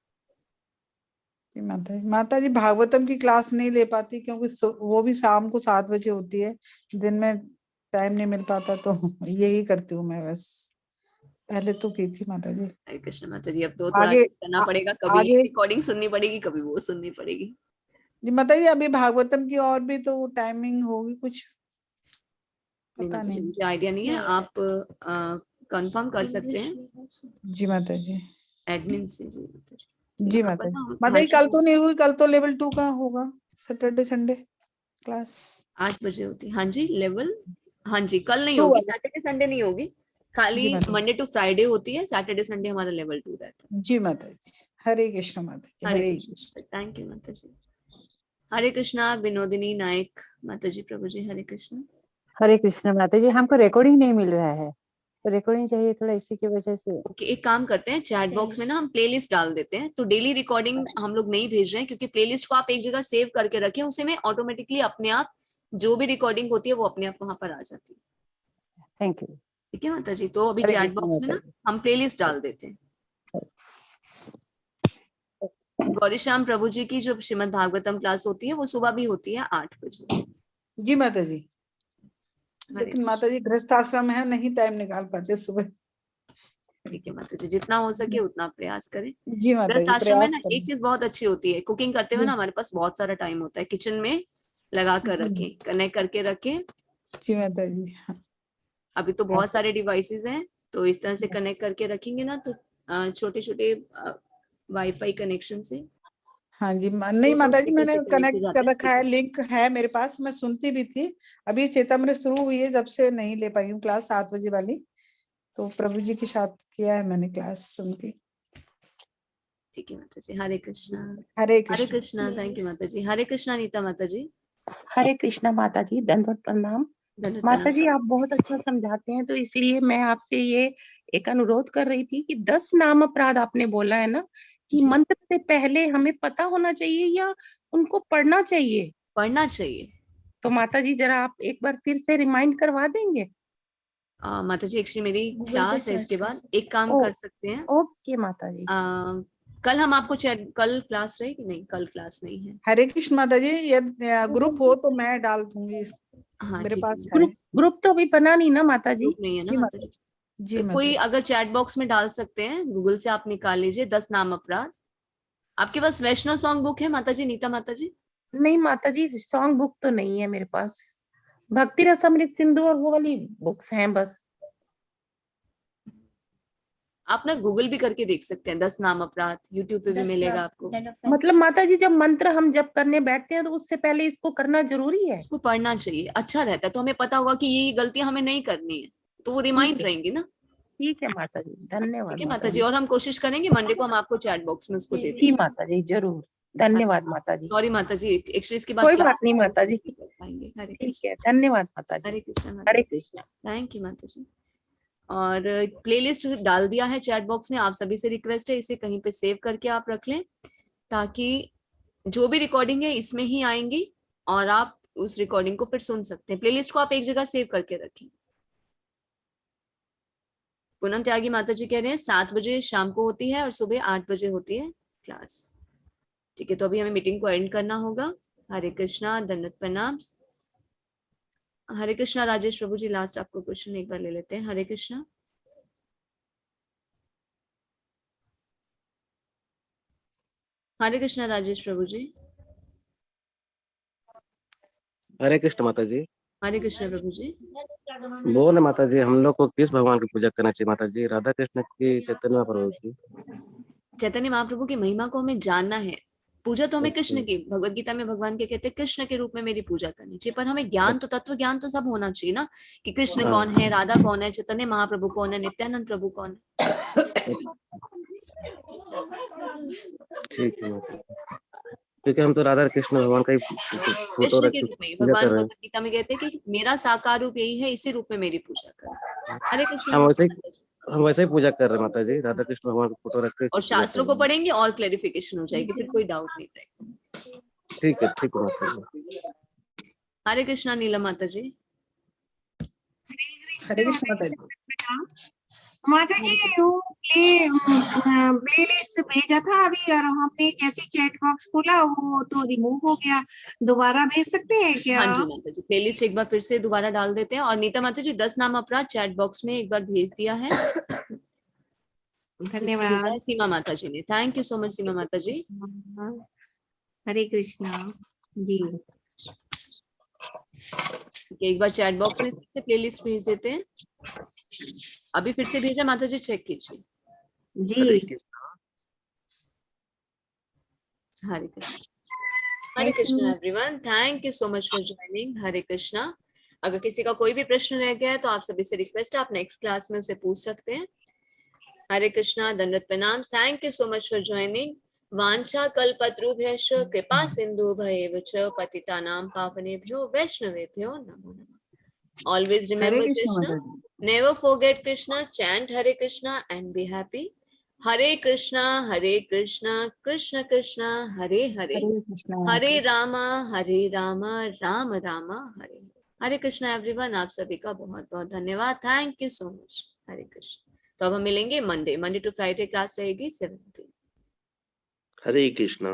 माता जी भागवतम की क्लास नहीं ले पाती क्योंकि वो भी शाम को 7 बजे होती है, दिन में टाइम नहीं मिल पाता, तो यही करती हूँ मैं बस। पहले तो की थी माता जी। हरे कृष्ण माता जी। अब तो थोड़ा आगे करना पड़ेगा, कभी आगे रिकॉर्डिंग सुननी पड़ेगी, कभी वो सुननी पड़ेगी। जी माता जी, अभी भागवतम की और भी तो टाइमिंग होगी कुछ, नहीं पता माता जी, नहीं। मुझे आइडिया नहीं है। आप कंफर्म कर सकते हैं जी माता जी। एडमिन से। जी माता जी। जी यहाँ माता पर जी। ना माता जी भाषा कल तो नहीं हुई, कल तो लेवल 2 का होगा, सैटरडे संडे क्लास 8 बजे होती है। हाँ जी लेवल, हाँ जी कल नहीं 2 होगी, वाला। सैटरडे संडे नहीं होगी, जी खाली माता जी। मंडे टू फ्राइडे होती है, सैटरडे संडे हमारा लेवल 2 रहता है। जी माता जी। हरे कृष्ण माता जी, हरे हरे कृष्ण, कृष्ण। थैंक यू माता जी। हरे कृष्णा विनोदिनी नायक माता जी, प्रभु जी हरे कृष्ण। हरे कृष्ण माता जी, हमको रिकॉर्डिंग नहीं मिल रहा है, तो रिकॉर्डिंग चाहिए थोड़ा, इसी की वजह से। ओके एक काम करते हैं, चैट बॉक्स में ना हम प्लेलिस्ट डाल देते हैं, तो डेली रिकॉर्डिंग हम लोग नहीं भेज रहे हैं, क्योंकि प्लेलिस्ट को आप एक जगह सेव करके रखें, उसे में ऑटोमेटिकली अपने आप जो भी रिकॉर्डिंग होती है वो अपने आप वहां पर आ जाती है। Thank you. ठीक है माता जी, तो अभी हरे चैट कृष्ण बॉक्स में माता ना जी। हम प्लेलिस्ट डाल देते हैं। गौरी श्याम प्रभु जी की जो श्रीमद् भागवतम क्लास होती है वो सुबह भी होती है 8 बजे। जी माता जी। हरे लेकिन माता जी गृहस्थ आश्रम है, नहीं टाइम निकाल पाते सुबह। ठीक है माता जी, जितना हो सके उतना प्रयास करें। जी माता गृहस्थ जी आश्रम में प्रयास ना करें। एक चीज बहुत अच्छी होती है, कुकिंग करते हुए जी ना हमारे पास बहुत सारा टाइम होता है, किचन में लगा कर जी रखें, कनेक्ट करके रखें। जी माता जी। हाँ, अभी तो बहुत सारे डिवाइसेस हैं, तो इस तरह से कनेक्ट करके रखेंगे ना, तो छोटे छोटे वाईफाई कनेक्शन से हाँ जी नहीं ब्लूटूथ माता जी, स्पीकर मैंने से कनेक्ट हो कनेक्ट जाता कर है रखा है, स्पीकर। लिंक है मेरे पास, मैं सुनती भी थी। अभी चेतामृत शुरू हुई है, जब से नहीं ले पाई हूँ क्लास 7 बजे वाली, तो प्रभु जी के साथ किया है मैंने क्लास सुन के। ठीक है माता जी, हरे कृष्णा। हरे हरे कृष्ण। कृष्णा, थैंक यू माता जी। हरे कृष्णा नीता माता जी, हरे कृष्णा माता जी, दंडवत प्रणाम। धन्यवाद माता प्रणाम। जी आप बहुत अच्छा समझाते हैं, तो इसलिए मैं आपसे ये एक अनुरोध कर रही थी कि 10 नाम अपराध आपने बोला है ना, कि जी। मंत्र से पहले हमें पता होना चाहिए या उनको पढ़ना चाहिए? पढ़ना चाहिए। तो माता जी जरा आप एक बार फिर से रिमाइंड करवा देंगे? माता जी एक्चुअली मेरी Google पे क्लास है, search इसके कर बाद सकते एक काम ओ कर सकते हैं। ओके माता जी। कल हम आपको चैट, कल क्लास रहेगी? नहीं कल क्लास नहीं है। हरे कृष्ण माता जी, यदि ग्रुप हो तो मैं डाल दूंगी हाँ मेरे ठीक है, पास है। ग्रुप तो अभी बना नहीं ना माता जी? ग्रुप नहीं है ना जी माता माता जी। जी। जी माता कोई जी। अगर चैट बॉक्स में डाल सकते हैं, गूगल से आप निकाल लीजिए 10 नाम अपराध। आपके पास वैष्णव सॉन्ग बुक है माता जी, नीता माता जी? नहीं माता जी, सॉन्ग बुक तो नहीं है मेरे पास, भक्ति रसामृत सिंधु और वो वाली बुक्स हैं बस। आप ना गूगल भी करके देख सकते हैं, 10 नाम अपराध, यूट्यूब पे भी मिलेगा आपको। मतलब माता जी जब मंत्र हम जब करने बैठते हैं तो उससे पहले इसको करना जरूरी है? इसको पढ़ना चाहिए, अच्छा रहता है, तो हमें पता होगा कि ये गलतियां हमें नहीं करनी है, तो वो रिमाइंड रहेंगी ना। ठीक है माता जी, ठीक धन्यवाद है माता माता जी, जी। और हम कोशिश करेंगे मंडे को हम आपको चैट बॉक्स में उसको दे जी देंगे। माता जी जरूर, धन्यवाद माता जी। सॉरी माता जी, एक्चुअली इसके बाद कोई बात क्लास नहीं माता जी, कर पाएंगे। हरे ठीक कृष्ण। है, धन्यवाद माता जी। हरे कृष्ण माता हरे जी, कृष्ण। थैंक यू माता जी। और प्लेलिस्ट डाल दिया है चैट बॉक्स में, आप सभी से रिक्वेस्ट है इसे कहीं पे सेव करके आप रख लें, ताकि जो भी रिकॉर्डिंग है इसमें ही आएंगी और आप उस रिकॉर्डिंग को फिर सुन सकते हैं। प्लेलिस्ट को आप एक जगह सेव करके रखें। पूनम त्यागी माता जी कह रहे हैं 7 बजे शाम को होती है और सुबह 8 बजे होती है क्लास। ठीक है, तो अभी हमें मीटिंग को एंड करना होगा। हरे कृष्णा, दंडवत प्रणाम। हरे कृष्णा राजेश प्रभु जी, लास्ट आपको क्वेश्चन एक बार ले लेते हैं। हरे कृष्णा। हरे कृष्णा राजेश प्रभु जी। हरे कृष्ण माता जी। हरे कृष्णा प्रभु जी। बोले माता जी, हम लोग को किस भगवान की पूजा करना चाहिए माता जी? राधा कृष्ण की, चैतन्य महाप्रभु की? चैतन्य महाप्रभु की महिमा को हमें जानना है। पूजा तो हमें कृष्ण अच्छा, की, भगवत गीता में भगवान के कहते हैं कृष्ण के रूप में मेरी पूजा करनी चाहिए, पर हमें ज्ञान तो, तत्व ज्ञान तो सब होना चाहिए ना, कि कृष्ण हाँ कौन है, राधा कौन है, चैतन्य महाप्रभु कौन है, नित्यानंद प्रभु कौन है। ठीक है माता जी। क्योंकि हम तो राधा कृष्ण भगवान का ही फोटो कृष्ण रख के के रूप में ही पूजा कर भगवान रहे हैं। भगवत गीता में कहते हैं कि मेरा साकार रूप यही है, इसी रूप में मेरी पूजा करो। हरे कृष्ण हम वैसे माता जी। ही हम वैसे ही पूजा कर रहे हैं माता जी, राधा कृष्ण भगवान का फोटो रख के और पूजा कर शास्त्रों को रहे हैं। पढ़ेंगे और क्लेरिफिकेशन हो जाएगी, फिर कोई डाउट नहीं रहेगा। ठीक है माता जी। हरे कृष्णा नीलम माता जी। हरे कृष्ण माता जी। माता जी ये प्ले लिस्ट भेजा था अभी, और हमने जैसे चैट बॉक्स खोला वो तो रिमूव हो गया, दोबारा भेज सकते हैं क्या? हाँ जी माता जी, प्लेलिस्ट एक बार फिर से दोबारा डाल देते हैं। और नीता माता जी 10 नाम अपराध चैट बॉक्स में एक बार भेज दिया है। धन्यवाद। सीमा माता जी ने, थैंक यू सो मच सीमा माता जी। हरे कृष्णा जी। एक बार चैट बॉक्स में फिर से प्लेलिस्ट भेज देते हैं। अभी फिर से भेजा माता जी, चेक कीजिए। जी Hare Krishna. Hare Krishna everyone, thank you so much for joining. Hare Krishna. अगर किसी का कोई भी प्रश्न रह गया है तो आप सभी से रिक्वेस्ट है, आप नेक्स्ट क्लास में उसे पूछ सकते हैं। हरे कृष्णा, दंडवत प्रणाम। Thank you so much for joining. वांछा कल्पतरुभ्यश्च कृपा सिंधुभ्येव च पतितानां पावनेभ्यो वैष्णवेभ्यो नमो नमः। Always हरे remember कृष्ण Krishna. माता जी। Never forget Krishna. Chant Hare Krishna and be happy. Hare Krishna, Krishna Krishna, Hare Hare, Hare Krishna Hare Rama, Rama Rama, Hare Hare. Hare Krishna everyone, आप सभी का बहुत बहुत धन्यवाद। Thank you so much. Hare Krishna. तो अब हम मिलेंगे मंडे टू फ्राइडे, क्लास रहेगी 7 p.m. हरे कृष्णा।